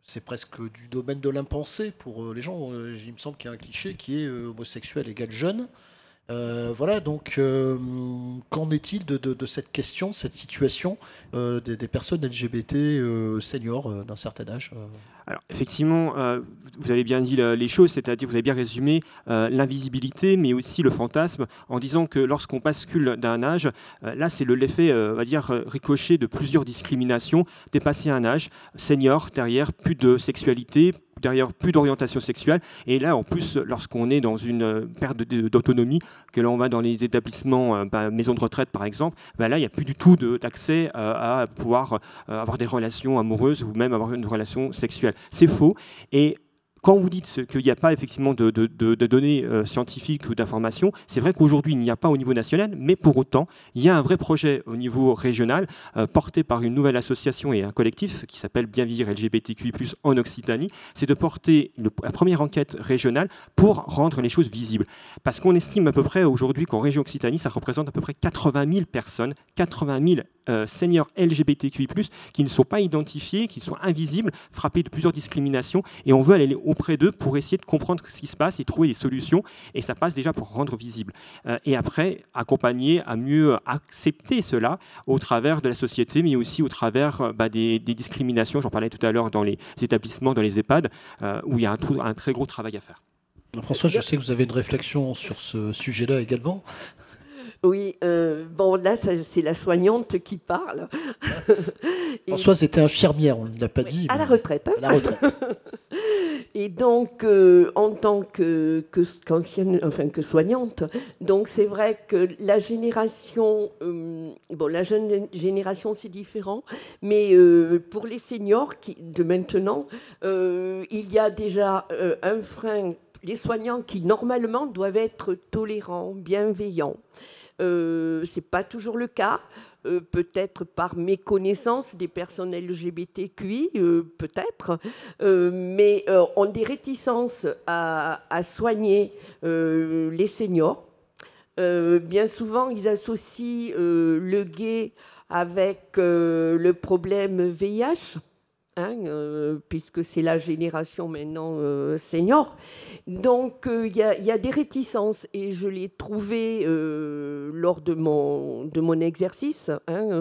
c'est presque du domaine de l'impensé pour les gens. Il me semble qu'il y a un cliché qui est homosexuel égale jeune. Voilà, donc qu'en est-il de cette question, cette situation des personnes LGBT seniors d'un certain âge Alors, effectivement, vous avez bien dit les choses, c'est-à-dire vous avez bien résumé l'invisibilité, mais aussi le fantasme, en disant que lorsqu'on bascule d'un âge, là, c'est l'effet, on va dire, ricochet de plusieurs discriminations. Dépasser un âge, senior, derrière, plus de sexualité, derrière, plus d'orientation sexuelle. Et là, en plus, lorsqu'on est dans une perte d'autonomie, que l'on va dans les établissements, maisons de retraite, par exemple, là, il n'y a plus du tout d'accès à pouvoir avoir des relations amoureuses ou même avoir une relation sexuelle. C'est faux. Et quand vous dites qu'il n'y a pas effectivement de données scientifiques ou d'informations, c'est vrai qu'aujourd'hui, il n'y a pas au niveau national, mais pour autant, il y a un vrai projet au niveau régional porté par une nouvelle association et un collectif qui s'appelle Bien vieillir LGBTQI+, en Occitanie. C'est de porter la première enquête régionale pour rendre les choses visibles. Parce qu'on estime à peu près aujourd'hui qu'en région Occitanie, ça représente à peu près 80 000 personnes, 80 000 seniors LGBTQI+, qui ne sont pas identifiés, qui sont invisibles, frappés de plusieurs discriminations, et on veut aller auprès d'eux pour essayer de comprendre ce qui se passe et trouver des solutions, et ça passe déjà pour rendre visible. Et après, accompagner à mieux accepter cela au travers de la société, mais aussi au travers des discriminations, j'en parlais tout à l'heure dans les établissements, dans les EHPAD, où il y a un très gros travail à faire. François, je sais que vous avez une réflexion sur ce sujet-là également. Oui, bon, là, c'est la soignante qui parle. Françoise était infirmière, on ne l'a pas dit. À la retraite. Hein. À la retraite. Et donc, en tant qu'ancienne, enfin que soignante, donc c'est vrai que la génération, la jeune génération, c'est différent, mais pour les seniors de maintenant, il y a déjà un frein. Les soignants qui, normalement, doivent être tolérants, bienveillants. Ce n'est pas toujours le cas, peut-être par méconnaissance des personnes LGBTQI, peut-être, mais ont des réticences à soigner les seniors. Bien souvent, ils associent le gay avec le problème VIH. Puisque c'est la génération maintenant senior. Donc, il y a des réticences et je l'ai trouvé lors de mon exercice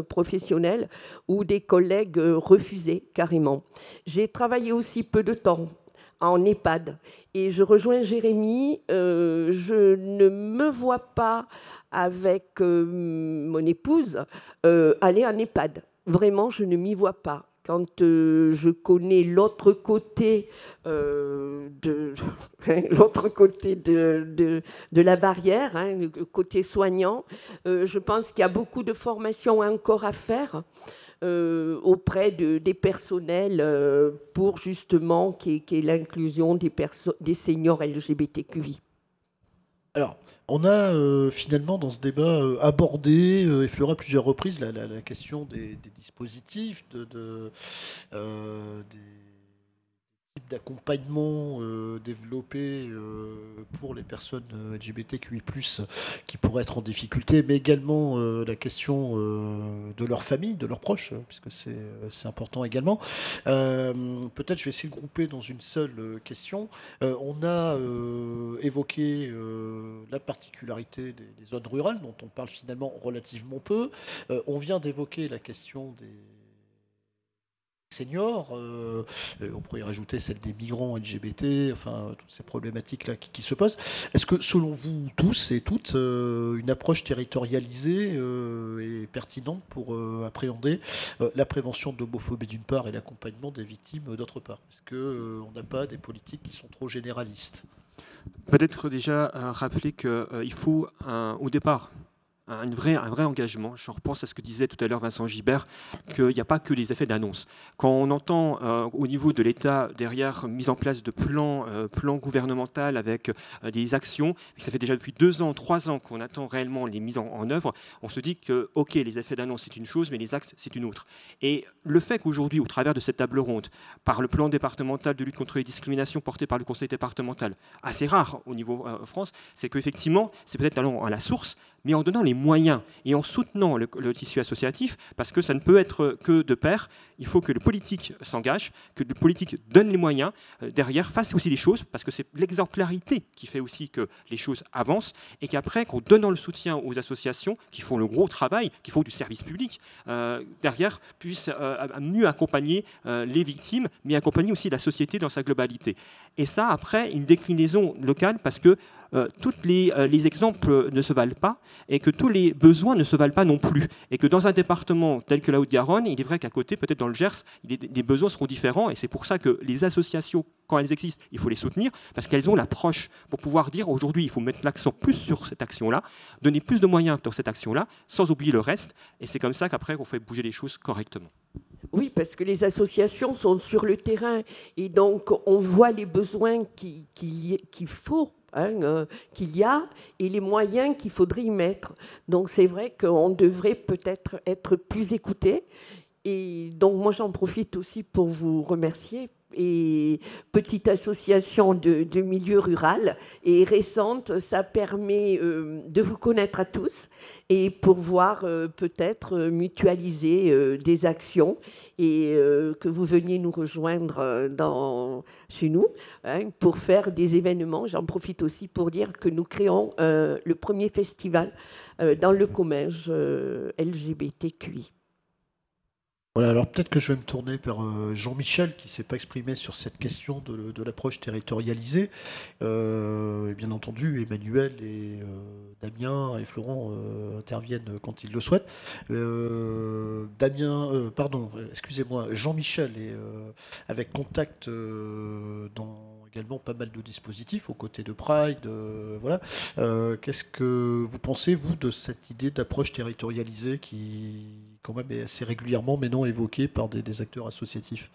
professionnel où des collègues refusaient carrément. J'ai travaillé aussi peu de temps en EHPAD et je rejoins Jérémy. Je ne me vois pas avec mon épouse aller en EHPAD. Vraiment, je ne m'y vois pas. Quand je connais l'autre côté, l'autre côté de la barrière, le côté soignant, je pense qu'il y a beaucoup de formations encore à faire auprès des personnels pour justement qu'il y ait l'inclusion des seniors LGBTQI. Alors, on a finalement dans ce débat abordé, effleuré à plusieurs reprises la question des dispositifs, des types d'accompagnement développés pour les personnes LGBTQI+, qui pourraient être en difficulté, mais également la question de leur famille, de leurs proches, puisque c'est important également. Peut-être je vais essayer de grouper dans une seule question. On a évoqué la particularité des zones rurales, dont on parle finalement relativement peu. On vient d'évoquer la question des seniors, on pourrait y rajouter celle des migrants LGBT, enfin toutes ces problématiques-là qui se posent. Est-ce que selon vous tous et toutes, une approche territorialisée est pertinente pour appréhender la prévention de l'homophobie d'une part et l'accompagnement des victimes d'autre part? Est-ce qu'on n'a pas des politiques qui sont trop généralistes? Peut-être déjà rappeler qu'il faut au départ un vrai engagement. Je repense à ce que disait tout à l'heure Vincent Gibert, qu'il n'y a pas que les effets d'annonce. Quand on entend au niveau de l'État, derrière, mise en place de plans gouvernementaux avec des actions, et que ça fait déjà depuis 2 ans, 3 ans qu'on attend réellement les mises en œuvre, on se dit que, ok, les effets d'annonce, c'est une chose, mais les axes, c'est une autre. Et le fait qu'aujourd'hui, au travers de cette table ronde, par le plan départemental de lutte contre les discriminations porté par le conseil départemental, assez rare au niveau France, c'est qu'effectivement, c'est peut-être allant à la source, mais en donnant les moyens et en soutenant le tissu associatif, parce que ça ne peut être que de pair. Il faut que le politique s'engage, que le politique donne les moyens, derrière, fasse aussi les choses, parce que c'est l'exemplarité qui fait aussi que les choses avancent, et qu'après, qu'en donnant le soutien aux associations qui font le gros travail, qui font du service public, derrière, puissent mieux accompagner les victimes, mais accompagner aussi la société dans sa globalité. Et ça, après, une déclinaison locale, parce que tous les exemples ne se valent pas et que tous les besoins ne se valent pas non plus. Et que dans un département tel que la Haute-Garonne, il est vrai qu'à côté, peut-être dans le Gers, les besoins seront différents. Et c'est pour ça que les associations, quand elles existent, il faut les soutenir parce qu'elles ont l'approche pour pouvoir dire aujourd'hui, il faut mettre l'accent plus sur cette action-là, donner plus de moyens dans cette action-là, sans oublier le reste. Et c'est comme ça qu'après, on fait bouger les choses correctement. Oui, parce que les associations sont sur le terrain et donc on voit les besoins qu'il faut. Qu'il y a et les moyens qu'il faudrait y mettre. Donc c'est vrai qu'on devrait peut-être être plus écouté. Et donc moi j'en profite aussi pour vous remercier. Et petite association de milieu rural et récente, ça permet de vous connaître à tous et pour voir peut-être mutualiser des actions et que vous veniez nous rejoindre chez nous pour faire des événements. J'en profite aussi pour dire que nous créons le premier festival dans le Comminges LGBTQI. Voilà, alors peut-être que je vais me tourner vers Jean-Michel qui ne s'est pas exprimé sur cette question de l'approche territorialisée. Et bien entendu, Emmanuel et Damien et Florent interviennent quand ils le souhaitent. Jean-Michel est avec Contact dans également pas mal de dispositifs aux côtés de Pride. Voilà. Qu'est-ce que vous pensez, vous, de cette idée d'approche territorialisée qui quand même est assez régulièrement maintenant évoquée par des acteurs associatifs?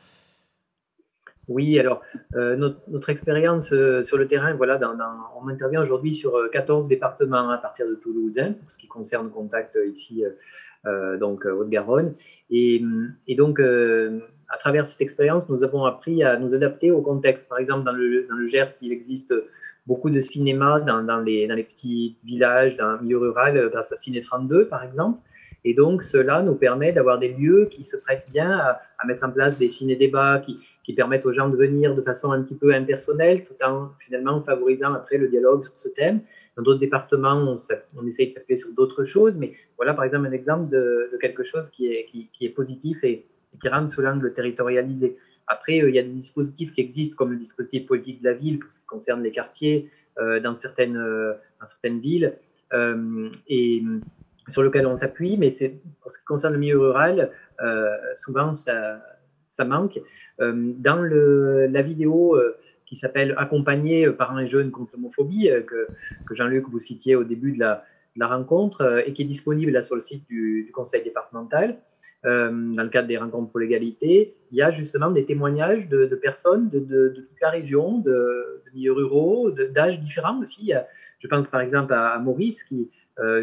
Oui, alors notre expérience sur le terrain, voilà, on intervient aujourd'hui sur 14 départements à partir de Toulouse, pour ce qui concerne Contact ici, donc Haute-Garonne. Et donc, à travers cette expérience, nous avons appris à nous adapter au contexte. Par exemple, dans le Gers, il existe beaucoup de cinémas dans les petits villages, dans le milieu rural, grâce à Ciné 32, par exemple. Et donc, cela nous permet d'avoir des lieux qui se prêtent bien à mettre en place des ciné-débats qui permettent aux gens de venir de façon un petit peu impersonnelle, tout en finalement favorisant après le dialogue sur ce thème. Dans d'autres départements, on essaye de s'appuyer sur d'autres choses, mais voilà par exemple un exemple de quelque chose qui est positif et qui rentre sous l'angle territorialisé. Après, il y a des dispositifs qui existent, comme le dispositif politique de la ville, pour ce qui concerne les quartiers, dans certaines villes. Et sur lequel on s'appuie, mais pour ce qui concerne le milieu rural, souvent ça manque. Dans la vidéo qui s'appelle « Accompagner parents et jeunes contre l'homophobie », que Jean-Luc vous citiez au début de la rencontre, et qui est disponible là, sur le site du conseil départemental, dans le cadre des rencontres pour l'égalité, il y a justement des témoignages de personnes de toute la région, de milieux ruraux, d'âges différents aussi. Je pense par exemple à Maurice, qui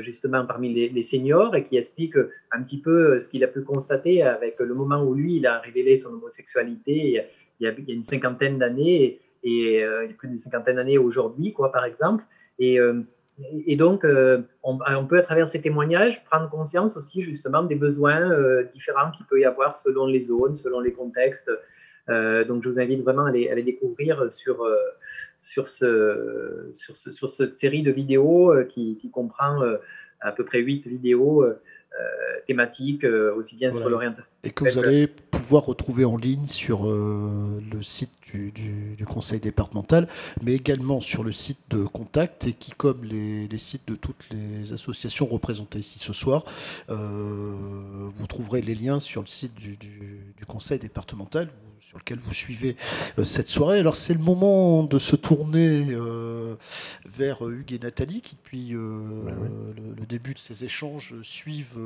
justement parmi les seniors et qui explique un petit peu ce qu'il a pu constater avec le moment où lui, il a révélé son homosexualité il y a une cinquantaine d'années et il y a plus d'une cinquantaine d'années aujourd'hui, quoi, par exemple. Et donc, on peut, à travers ces témoignages, prendre conscience aussi justement des besoins différents qu'il peut y avoir selon les zones, selon les contextes. Donc, je vous invite vraiment à les découvrir sur cette série de vidéos qui comprend à peu près 8 vidéos thématiques, aussi bien sur l'orientation. Et que vous allez pouvoir retrouver en ligne sur le site du conseil départemental, mais également sur le site de Contact, et qui, comme les sites de toutes les associations représentées ici ce soir, vous trouverez les liens sur le site du conseil départemental. sur lequel vous suivez cette soirée. Alors c'est le moment de se tourner vers Hugues et Nathalie qui depuis le début de ces échanges suivent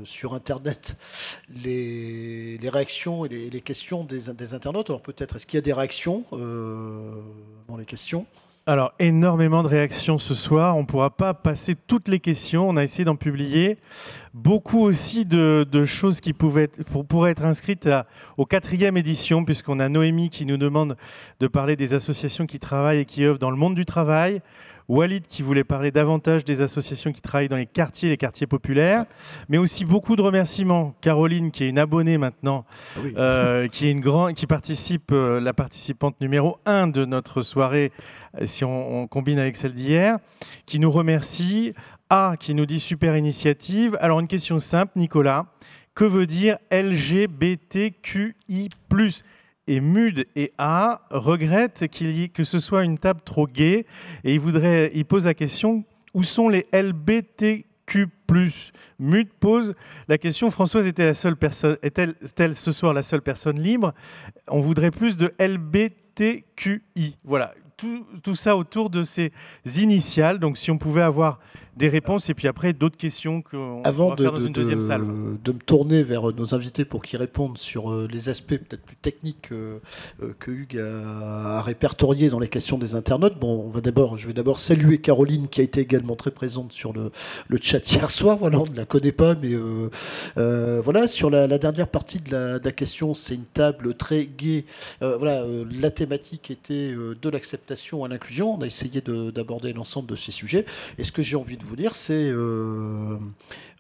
sur Internet les réactions et les questions des internautes. Alors peut-être, est-ce qu'il y a des réactions dans les questions ? Alors, énormément de réactions ce soir. On ne pourra pas passer toutes les questions. On a essayé d'en publier. Beaucoup aussi de choses qui pourraient être inscrites aux 4e édition, puisqu'on a Noémie qui nous demande de parler des associations qui travaillent et qui œuvrent dans le monde du travail. Walid qui voulait parler davantage des associations qui travaillent dans les quartiers populaires, mais aussi beaucoup de remerciements. Caroline, qui est une abonnée maintenant, qui participe, la participante numéro 1 de notre soirée, si on combine avec celle d'hier, qui nous remercie. A, qui nous dit super initiative. Alors une question simple, Nicolas, que veut dire LGBTQI+? Et Mud et A regrettent que ce soit une table trop gay et il pose la question, où sont les LBTQ+? Mud pose la question, Françoise est-elle ce soir la seule personne libre? On voudrait plus de LBTQI. Voilà, tout ça autour de ces initiales. Donc si on pouvait avoir des réponses et puis après d'autres questions qu'on va faire dans une deuxième salle. De me tourner vers nos invités pour qu'ils répondent sur les aspects peut-être plus techniques que Hugues a répertoriés dans les questions des internautes. Bon, je vais d'abord saluer Caroline qui a été également très présente sur le chat hier soir. Voilà, on ne la connaît pas, mais voilà, sur la dernière partie de la question, c'est une table très gaie. La thématique était de l'acceptation à l'inclusion. On a essayé d'aborder l'ensemble de ces sujets. Et ce que j'ai envie de vous dire, c'est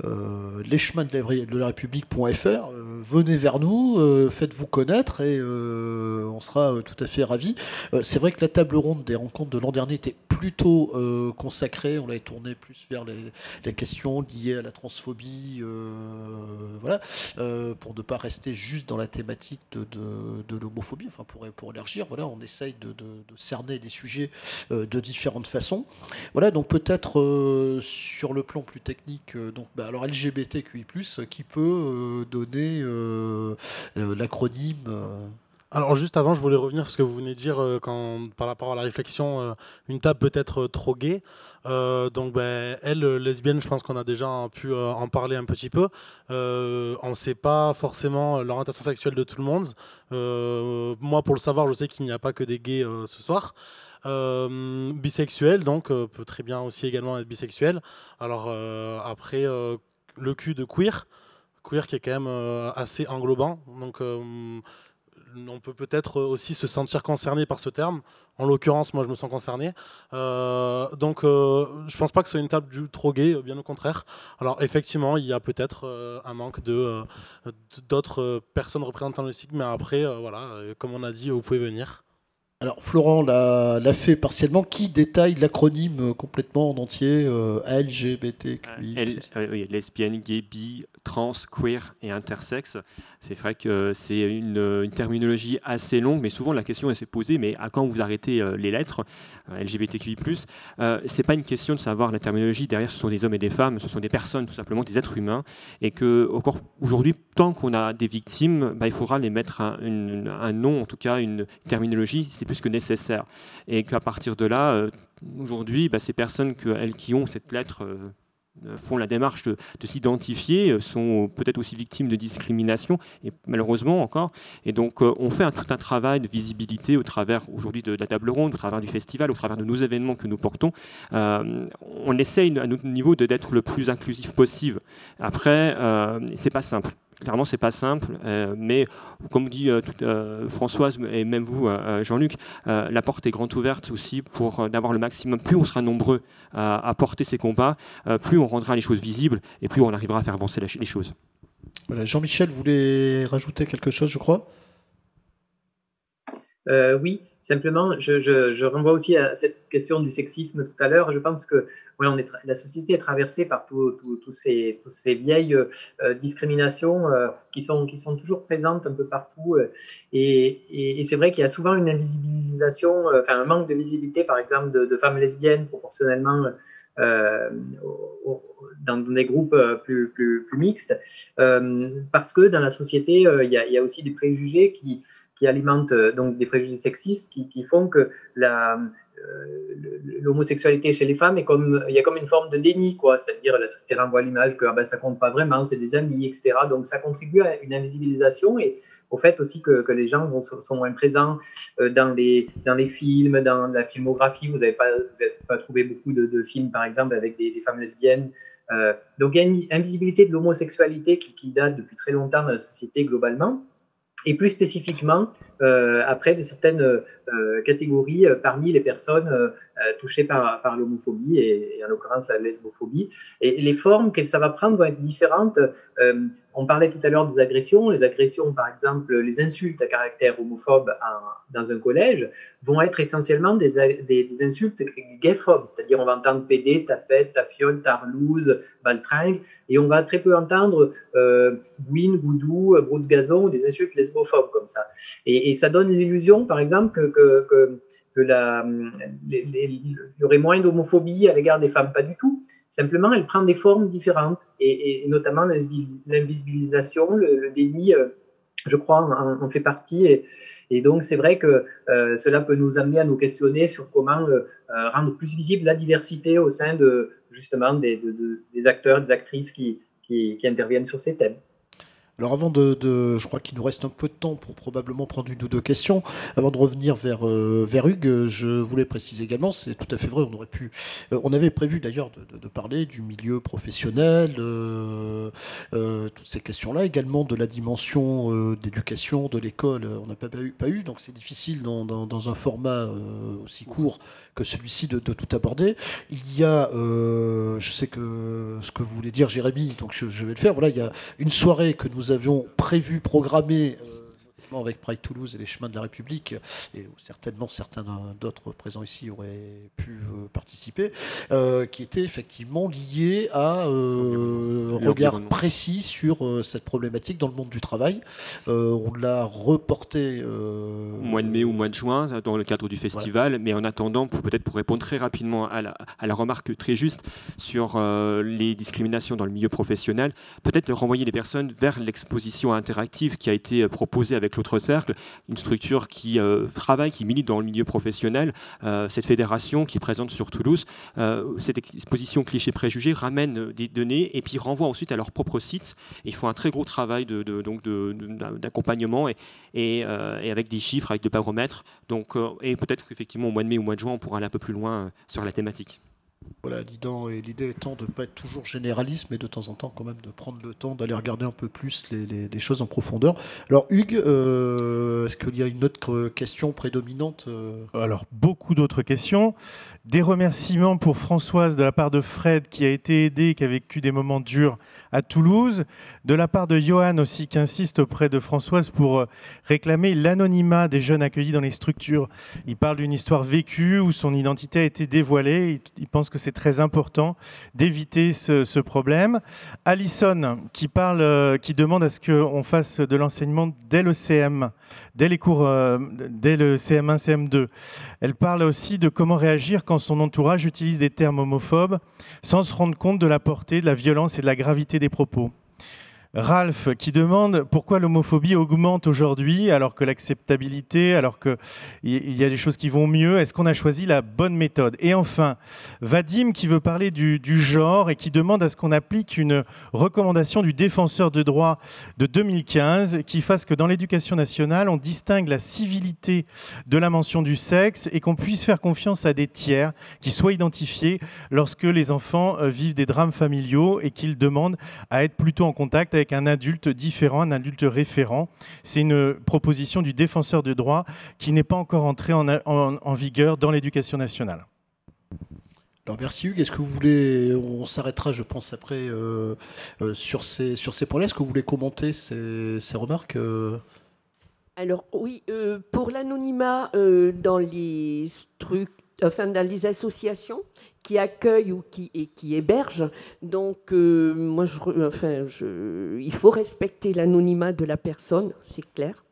leschemansdelarrépublique.fr. Venez vers nous, faites-vous connaître et on sera tout à fait ravis. C'est vrai que la table ronde des rencontres de l'an dernier était plutôt consacrée. On l'avait tournée plus vers les questions liées à la transphobie, pour ne pas rester juste dans la thématique de l'homophobie. Enfin, pour élargir, voilà, on essaye de cerner des sujets de différentes façons. Voilà, donc peut-être sur le plan plus technique, alors LGBTQI+, qui peut donner l'acronyme Alors juste avant, je voulais revenir sur ce que vous venez de dire par rapport à la réflexion, une table peut être trop gay. Elle, lesbienne, je pense qu'on a déjà pu en parler un petit peu. On ne sait pas forcément l'orientation sexuelle de tout le monde. Moi, pour le savoir, je sais qu'il n'y a pas que des gays ce soir. Bisexuel, donc peut très bien aussi également être bisexuel. Alors après, le cul de queer qui est quand même assez englobant. Donc on peut peut-être aussi se sentir concerné par ce terme. En l'occurrence, moi, je me sens concerné. Je pense pas que ce soit une table du trop gay, bien au contraire. Alors, effectivement, il y a peut-être un manque d'autres personnes représentant le cycle, mais après, comme on a dit, vous pouvez venir. Alors, Florent l'a fait partiellement. Qui détaille l'acronyme complètement en entier LGBTQI lesbienne, gay, bi, trans, queer et intersexe. C'est vrai que c'est une terminologie assez longue, mais souvent la question s'est posée, mais à quand vous arrêtez les lettres LGBTQI+. C'est pas une question de savoir la terminologie. Derrière, ce sont des hommes et des femmes, ce sont des personnes, tout simplement, des êtres humains. Et que, encore aujourd'hui, tant qu'on a des victimes, il faudra les mettre un nom, en tout cas une terminologie. C'est plus que nécessaire. Et qu'à partir de là, aujourd'hui, ces personnes qui ont cette lettre font la démarche de s'identifier, sont peut-être aussi victimes de discrimination, et malheureusement encore. Et donc, on fait tout un travail de visibilité au travers aujourd'hui de la table ronde, au travers du festival, au travers de nos événements que nous portons. On essaye à notre niveau d'être le plus inclusif possible. Après, c'est pas simple. Clairement, c'est pas simple, mais comme dit Françoise et même vous, Jean-Luc, la porte est grande ouverte aussi pour d'avoir le maximum. Plus on sera nombreux à porter ces combats, plus on rendra les choses visibles et plus on arrivera à faire avancer les choses. Voilà, Jean-Michel voulait rajouter quelque chose, je crois. Oui, simplement, je renvoie aussi à cette question du sexisme tout à l'heure. Je pense que la société est traversée par tous ces vieilles discriminations qui sont toujours présentes un peu partout. Et c'est vrai qu'il y a souvent une invisibilisation, un manque de visibilité, par exemple, de femmes lesbiennes proportionnellement dans des groupes plus mixtes, parce que dans la société, il y a aussi des préjugés qui alimentent donc des préjugés sexistes qui font que l'homosexualité chez les femmes il y a comme une forme de déni, quoi. C'est-à-dire la société renvoie l'image que ça compte pas vraiment, c'est des amis, etc. Donc ça contribue à une invisibilisation et au fait aussi que les gens sont moins présents dans les films, dans la filmographie. Vous n'avez pas trouvé beaucoup de films, par exemple, avec des femmes lesbiennes. Donc il y a une invisibilité de l'homosexualité qui date depuis très longtemps dans la société globalement. Et plus spécifiquement, après, de certaines catégories parmi les personnes touchées par l'homophobie et en l'occurrence la lesbophobie. Et les formes que ça va prendre vont être différentes. On parlait tout à l'heure des agressions. Les agressions, par exemple, les insultes à caractère homophobe dans un collège vont être essentiellement des insultes gayphobes, c'est-à-dire on va entendre pédé, tapette, tafiole, tarlouse, baltringue, et on va très peu entendre gouine, goudou, brou de gazon ou des insultes lesbophobes comme ça. Et ça donne l'illusion, par exemple, qu'il y aurait moins d'homophobie à l'égard des femmes. Pas du tout. Simplement, elle prend des formes différentes, et notamment l'invisibilisation, le déni, je crois, en fait partie. Et donc, c'est vrai que cela peut nous amener à nous questionner sur comment rendre plus visible la diversité au sein justement des acteurs, des actrices qui interviennent sur ces thèmes. Alors avant je crois qu'il nous reste un peu de temps pour probablement prendre une ou deux questions. Avant de revenir vers Hugues, je voulais préciser également, c'est tout à fait vrai, on avait prévu d'ailleurs de parler du milieu professionnel, toutes ces questions-là, également de la dimension d'éducation de l'école, on n'a pas eu, donc c'est difficile dans un format aussi court que celui-ci de tout aborder. Il y a, je sais que ce que vous voulez dire Jérémy, donc je vais le faire, voilà, il y a une soirée que nous avions prévu, programmée avec Pride Toulouse et les Chemins de la République, et certainement certains d'autres présents ici auraient pu participer, qui était effectivement lié à un regard précis sur cette problématique dans le monde du travail. On l'a reporté au mois de mai ou au mois de juin dans le cadre du festival, ouais. Mais en attendant, peut-être pour répondre très rapidement à la remarque très juste sur les discriminations dans le milieu professionnel, peut-être renvoyer les personnes vers l'exposition interactive qui a été proposée avec l'autre cercle, une structure qui travaille, qui milite dans le milieu professionnel. Cette fédération qui est présente sur Toulouse, cette exposition clichés-préjugés ramène des données et puis renvoie ensuite à leur propre site. Et ils font un très gros travail d'accompagnement et avec des chiffres, avec des baromètres. Donc, et peut-être qu'effectivement au mois de mai ou au mois de juin, on pourra aller un peu plus loin sur la thématique. Voilà, l'idée étant de ne pas être toujours généraliste, mais de temps en temps quand même de prendre le temps d'aller regarder un peu plus les choses en profondeur. Alors Hugues, est-ce qu'il y a une autre question prédominante Alors beaucoup d'autres questions. Des remerciements pour Françoise de la part de Fred qui a été aidé, qui a vécu des moments durs à Toulouse. De la part de Johan aussi qui insiste auprès de Françoise pour réclamer l'anonymat des jeunes accueillis dans les structures. Il parle d'une histoire vécue où son identité a été dévoilée. Il pense que c'est très important d'éviter ce problème. Alison qui demande à ce qu'on fasse de l'enseignement dès le CM, dès les cours, dès le CM1, CM2. Elle parle aussi de comment réagir quand son entourage utilise des termes homophobes sans se rendre compte de la portée, de la violence et de la gravité des propos. Ralph qui demande pourquoi l'homophobie augmente aujourd'hui alors que l'acceptabilité, alors qu'il y a des choses qui vont mieux. Est-ce qu'on a choisi la bonne méthode? Et enfin, Vadim qui veut parler du genre et qui demande à ce qu'on applique une recommandation du défenseur de droits de 2015 qui fasse que dans l'éducation nationale, on distingue la civilité de la mention du sexe et qu'on puisse faire confiance à des tiers qui soient identifiés lorsque les enfants vivent des drames familiaux et qu'ils demandent à être plutôt en contact avec un adulte différent, un adulte référent. C'est une proposition du défenseur de droits qui n'est pas encore entrée en vigueur dans l'éducation nationale. Alors merci Hugues, est-ce que vous voulez, on s'arrêtera je pense après sur ces points-là, est-ce que vous voulez commenter ces remarques Alors oui, pour l'anonymat dans les dans les associations qui accueillent ou qui hébergent. Donc, moi, il faut respecter l'anonymat de la personne, c'est clair.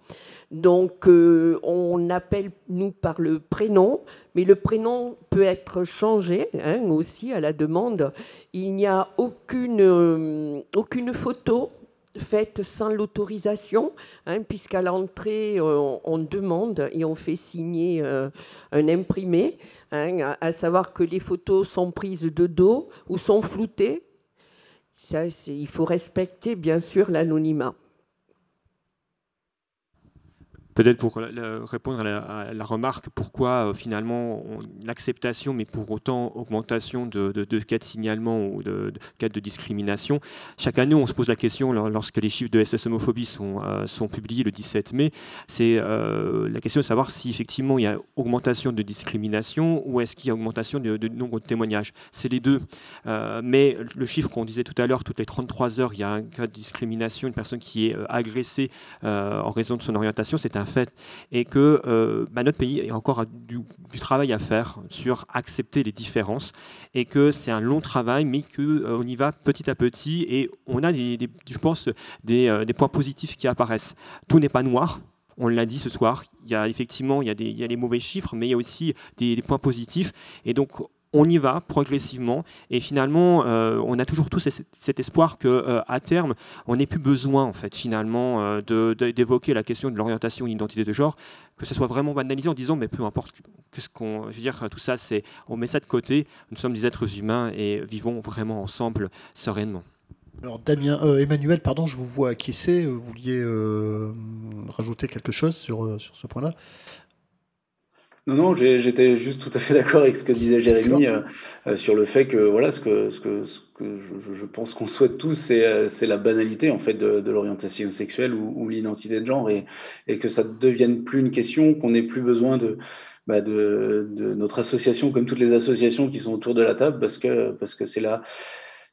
Donc, on appelle, nous, par le prénom, mais le prénom peut être changé aussi à la demande. Il n'y a aucune photo faites sans l'autorisation, puisqu'à l'entrée, on demande et on fait signer un imprimé, à savoir que les photos sont prises de dos ou sont floutées. Ça, il faut respecter, bien sûr, l'anonymat. Peut-être pour répondre à la remarque, pourquoi finalement l'acceptation, mais pour autant augmentation de cas de signalement ou de cas de discrimination. Chaque année, on se pose la question, lorsque les chiffres de SOS Homophobie sont publiés le 17 mai, c'est la question de savoir si effectivement il y a augmentation de discrimination ou est-ce qu'il y a augmentation de nombre de témoignages. C'est les deux. Mais le chiffre qu'on disait tout à l'heure, toutes les 33 heures, il y a un cas de discrimination, une personne qui est agressée en raison de son orientation, c'est un fait, et que notre pays a encore du travail à faire sur accepter les différences, et que c'est un long travail, mais qu'on y va petit à petit, et on a, je pense, des points positifs qui apparaissent. Tout n'est pas noir. On l'a dit ce soir, il y a effectivement il y a les mauvais chiffres, mais il y a aussi des points positifs, et donc on y va progressivement, et finalement, on a toujours tous cet espoir qu'à terme, on n'ait plus besoin, en fait, finalement, d'évoquer la question de l'orientation et de l'identité de genre, que ce soit vraiment banalisé en disant, mais peu importe, je veux dire, tout ça, on met ça de côté, nous sommes des êtres humains et vivons vraiment ensemble, sereinement. Alors, Emmanuel, pardon, je vous vois acquiescer, vous vouliez rajouter quelque chose sur ce point-là? Non, j'étais juste tout à fait d'accord avec ce que disait Jérémy sur le fait que voilà, ce que je pense qu'on souhaite tous, c'est la banalité en fait de l'orientation sexuelle ou l'identité de genre, et que ça ne devienne plus une question, qu'on n'ait plus besoin de notre association comme toutes les associations qui sont autour de la table, parce que c'est là.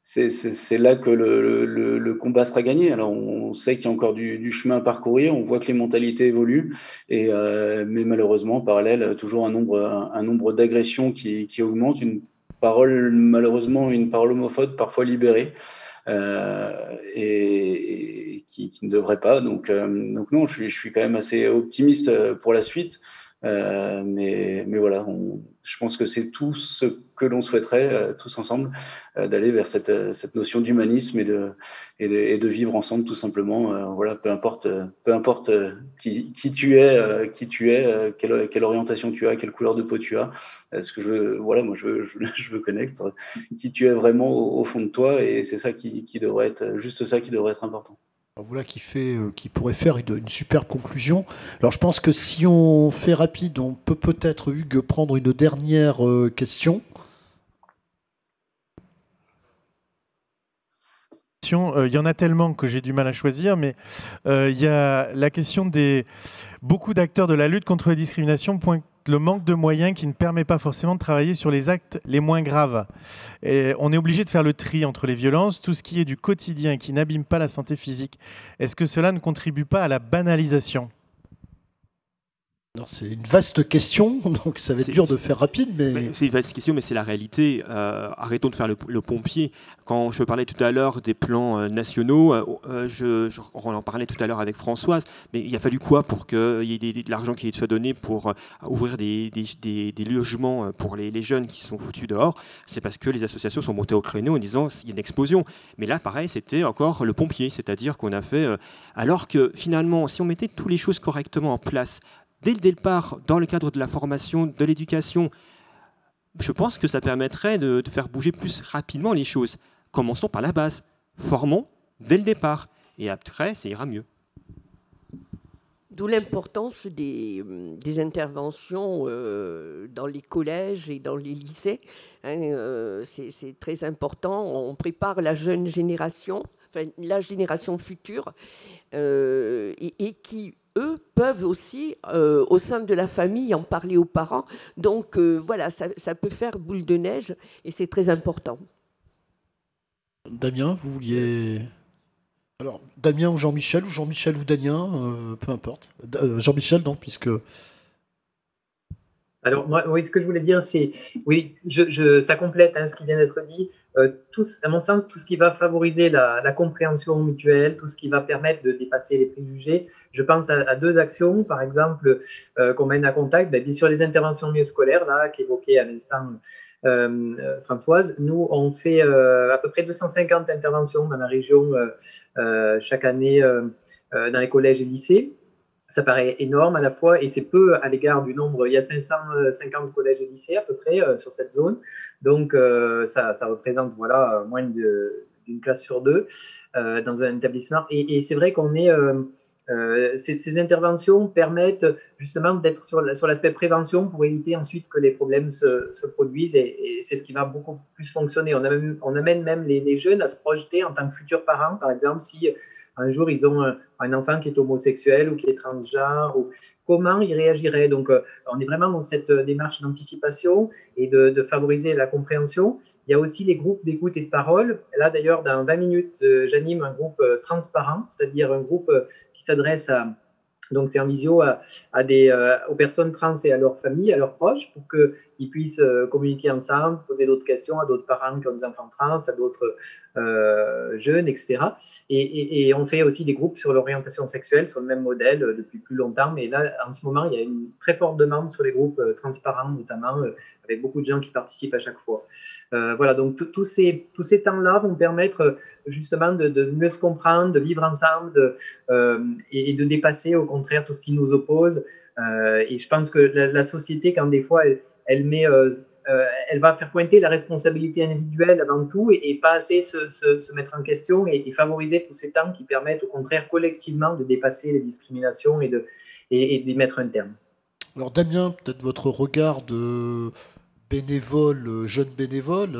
C'est là que le combat sera gagné. Alors, on sait qu'il y a encore du chemin à parcourir, on voit que les mentalités évoluent, mais malheureusement, en parallèle, toujours un nombre d'agressions qui augmente, malheureusement, une parole homophobe parfois libérée, et qui ne devrait pas. Donc non, je suis quand même assez optimiste pour la suite. Mais voilà, je pense que c'est tout ce que l'on souhaiterait, tous ensemble, d'aller vers cette notion d'humanisme et de vivre ensemble, tout simplement. Voilà, peu importe qui tu es, quelle orientation tu as, quelle couleur de peau tu as. Moi je veux connaître qui tu es vraiment au fond de toi, et c'est ça qui devrait être juste ça qui devrait être important. Alors voilà qui pourrait faire une superbe conclusion. Alors je pense que si on fait rapide, on peut peut-être, Hugues, prendre une dernière question. Il y en a tellement que j'ai du mal à choisir, mais il y a la question beaucoup d'acteurs de la lutte contre la discrimination pointent le manque de moyens qui ne permet pas forcément de travailler sur les actes les moins graves. Et on est obligé de faire le tri entre les violences, tout ce qui est du quotidien, qui n'abîme pas la santé physique. Est-ce que cela ne contribue pas à la banalisation ? C'est une vaste question, donc ça va être dur de faire rapide. Mais... C'est une vaste question, mais c'est la réalité. Arrêtons de faire le pompier. Quand je parlais tout à l'heure des plans nationaux, on en parlait tout à l'heure avec Françoise, mais il a fallu quoi pour qu'il y ait de l'argent qui soit donné pour ouvrir des logements pour les jeunes qui sont foutus dehors? C'est parce que les associations sont montées au créneau en disant qu'il y a une explosion. Mais là, pareil, c'était encore le pompier, c'est-à-dire qu'on a fait... alors que finalement, si on mettait toutes les choses correctement en place, dès le départ, dans le cadre de la formation, de l'éducation, je pense que ça permettrait de faire bouger plus rapidement les choses. Commençons par la base. Formons dès le départ. Et après, ça ira mieux. D'où l'importance des interventions dans les collèges et dans les lycées. C'est très important. On prépare la jeune génération, enfin, la génération future, et qui, eux, peuvent aussi, au sein de la famille, en parler aux parents. Donc, voilà, ça peut faire boule de neige, et c'est très important. Damien, vous vouliez... Alors, Damien ou Jean-Michel ou Damien, peu importe. Jean-Michel, non, puisque... Alors, moi, oui, ce que je voulais dire, c'est... Oui, ça complète ce qui vient d'être dit. À mon sens, tout ce qui va favoriser la compréhension mutuelle, tout ce qui va permettre de dépasser les préjugés. Je pense à deux actions, par exemple, qu'on mène à Contact. Bien sûr, les interventions milieu scolaires, là, qu'évoquait à l'instant Françoise, nous, on fait à peu près 250 interventions dans la région chaque année dans les collèges et lycées. Ça paraît énorme à la fois et c'est peu à l'égard du nombre. Il y a 550 collèges et lycées à peu près sur cette zone. Donc, ça représente voilà, moins d'une classe sur deux dans un établissement. Et c'est vrai qu'on est... ces interventions permettent justement d'être sur l'aspect prévention pour éviter ensuite que les problèmes se produisent et c'est ce qui va beaucoup plus fonctionner. On amène même les jeunes à se projeter en tant que futurs parents, par exemple, si un jour ils ont un enfant qui est homosexuel ou qui est transgenre, ou comment ils réagiraient. Donc, on est vraiment dans cette démarche d'anticipation et de favoriser la compréhension. Il y a aussi les groupes d'écoute et de parole. Là, d'ailleurs, dans 20 minutes, j'anime un groupe transparent, c'est-à-dire un groupe qui s'adresse à, donc c'est en visio aux personnes trans et à leurs familles, à leurs proches, pour qu'ils puissent communiquer ensemble, poser d'autres questions à d'autres parents qui ont des enfants trans, à d'autres jeunes, etc. Et on fait aussi des groupes sur l'orientation sexuelle, sur le même modèle depuis plus longtemps. Mais là, en ce moment, il y a une très forte demande sur les groupes transparents, notamment, avec beaucoup de gens qui participent à chaque fois. Voilà, donc tous ces temps-là vont permettre justement de mieux se comprendre, de vivre ensemble et de dépasser au contraire tout ce qui nous oppose. Et je pense que la société, quand des fois elle va faire pointer la responsabilité individuelle avant tout et pas assez se mettre en question et favoriser tous ces temps qui permettent au contraire collectivement de dépasser les discriminations et d'y mettre un terme. Alors Damien, peut-être votre regard de bénévole, jeune bénévole,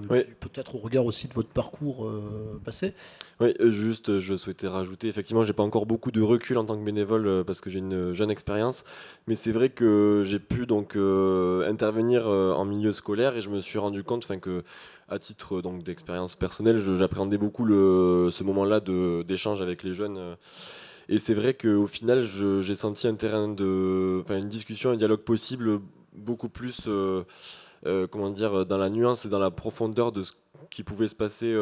Oui. peut-être au regard aussi de votre parcours passé. Oui, juste, je souhaitais rajouter, effectivement, j'ai pas encore beaucoup de recul en tant que bénévole parce que j'ai une jeune expérience, mais c'est vrai que j'ai pu donc intervenir en milieu scolaire et je me suis rendu compte, enfin que à titre donc d'expérience personnelle, j'appréhendais beaucoup ce moment-là d'échange avec les jeunes. Et c'est vrai qu'au final, j'ai senti un terrain une discussion, un dialogue possible beaucoup plus, comment dire, dans la nuance et dans la profondeur de ce qui pouvait se passer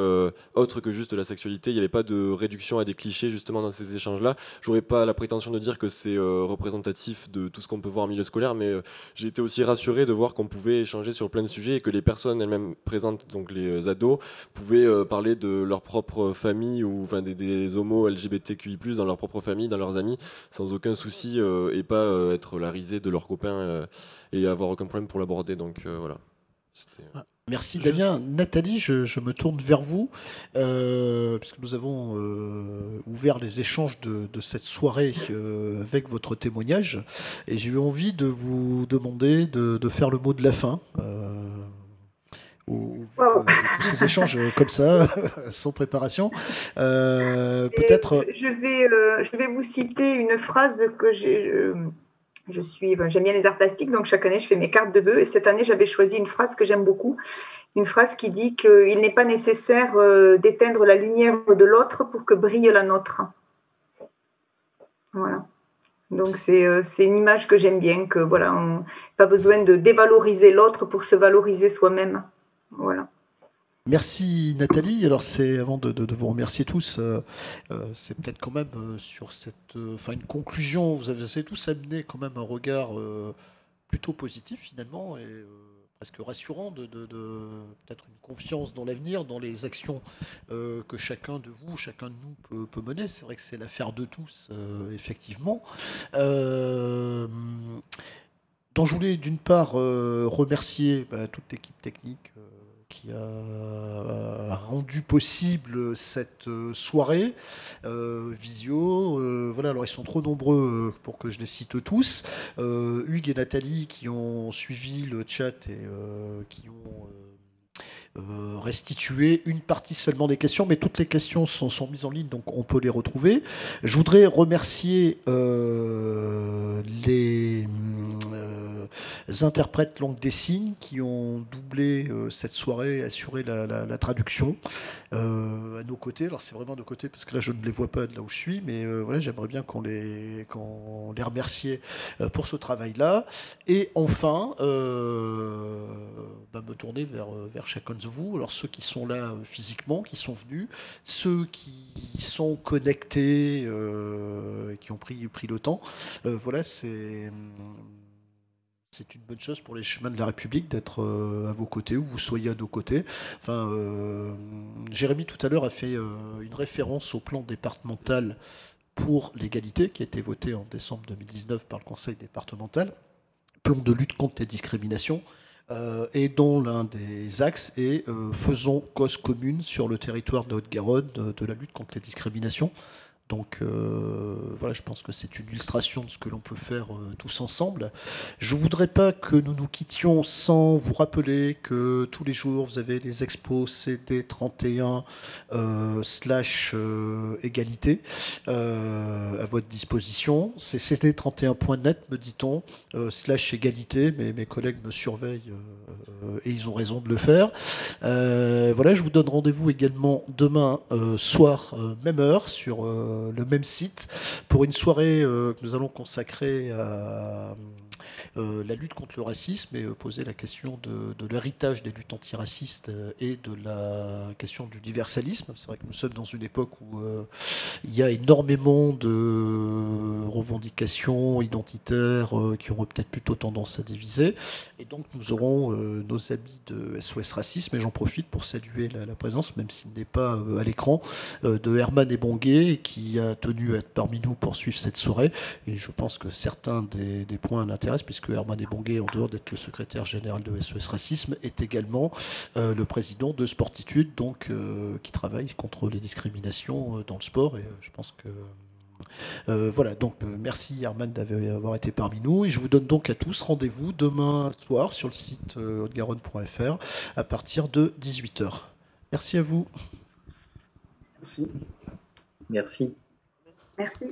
autre que juste la sexualité. Il n'y avait pas de réduction à des clichés justement dans ces échanges-là. J'aurais pas la prétention de dire que c'est représentatif de tout ce qu'on peut voir en milieu scolaire, mais j'ai été aussi rassuré de voir qu'on pouvait échanger sur plein de sujets et que les personnes elles-mêmes présentes, donc les ados, pouvaient parler de leur propre famille ou enfin des homos LGBTQI+, dans leur propre famille, dans leurs amis, sans aucun souci et pas être la risée de leurs copains et avoir aucun problème pour l'aborder. Donc voilà. Merci Damien. Nathalie, je me tourne vers vous, puisque nous avons ouvert les échanges de cette soirée avec votre témoignage, et j'ai eu envie de vous demander de faire le mot de la fin. Tous ces échanges comme ça, sans préparation. Peut-être. Je vais vous citer une phrase que j'aime bien les arts plastiques, donc chaque année je fais mes cartes de vœux et cette année j'avais choisi une phrase que j'aime beaucoup, une phrase qui dit qu'il n'est pas nécessaire d'éteindre la lumière de l'autre pour que brille la nôtre. Voilà. Donc c'est une image que j'aime bien, que voilà, on n'a pas besoin de dévaloriser l'autre pour se valoriser soi-même. Voilà. Merci Nathalie. Alors c'est avant de vous remercier tous, c'est peut-être quand même sur cette, une conclusion. Vous avez tous amené quand même un regard plutôt positif finalement et presque rassurant de peut-être une confiance dans l'avenir, dans les actions que chacun de vous, chacun de nous peut mener. C'est vrai que c'est l'affaire de tous, effectivement. Donc je voulais d'une part remercier toute l'équipe technique qui a rendu possible cette soirée visio. Voilà, alors ils sont trop nombreux pour que je les cite tous. Hugues et Nathalie qui ont suivi le chat et qui ont restitué une partie seulement des questions, mais toutes les questions sont mises en ligne, donc on peut les retrouver. Je voudrais remercier les interprètes langue des signes qui ont doublé cette soirée, assuré la traduction à nos côtés. Alors c'est vraiment de côté parce que là je ne les vois pas de là où je suis, mais voilà, j'aimerais bien qu'on les remercie pour ce travail-là. Et enfin, me tourner vers chacun de vous. Alors ceux qui sont là physiquement, qui sont venus, ceux qui sont connectés, qui ont pris le temps. Voilà, c'est c'est une bonne chose pour les chemins de la République d'être à vos côtés, ou vous soyez à nos côtés. Enfin, Jérémy tout à l'heure a fait une référence au plan départemental pour l'égalité qui a été voté en décembre 2019 par le Conseil départemental, plan de lutte contre les discriminations, et dont l'un des axes est faisons cause commune sur le territoire de Haute-Garonne de la lutte contre les discriminations. Donc voilà, je pense que c'est une illustration de ce que l'on peut faire tous ensemble. Je ne voudrais pas que nous nous quittions sans vous rappeler que tous les jours, vous avez les expos CD31 /égalité à votre disposition. C'est cd31.net, me dit-on, /égalité, mais mes collègues me surveillent et ils ont raison de le faire. Voilà, je vous donne rendez-vous également demain soir, même heure, sur le même site, pour une soirée que nous allons consacrer à la lutte contre le racisme et poser la question de l'héritage des luttes antiracistes et de la question du universalisme. C'est vrai que nous sommes dans une époque où il y a énormément de revendications identitaires qui auront peut-être plutôt tendance à diviser. Et donc nous aurons nos amis de SOS Racisme, et j'en profite pour saluer la présence, même s'il n'est pas à l'écran, de Herman Ebongué, qui a tenu à être parmi nous pour suivre cette soirée. Et je pense que certains des points l'intéressent, puisque Herman Ebongué, en dehors d'être le secrétaire général de SOS Racisme, est également le président de Sportitude, donc qui travaille contre les discriminations dans le sport. Et je pense que voilà, donc merci Herman d'avoir été parmi nous, et je vous donne donc à tous rendez-vous demain soir sur le site haute-garonne.fr à partir de 18h. Merci à vous. Merci. Merci. Merci.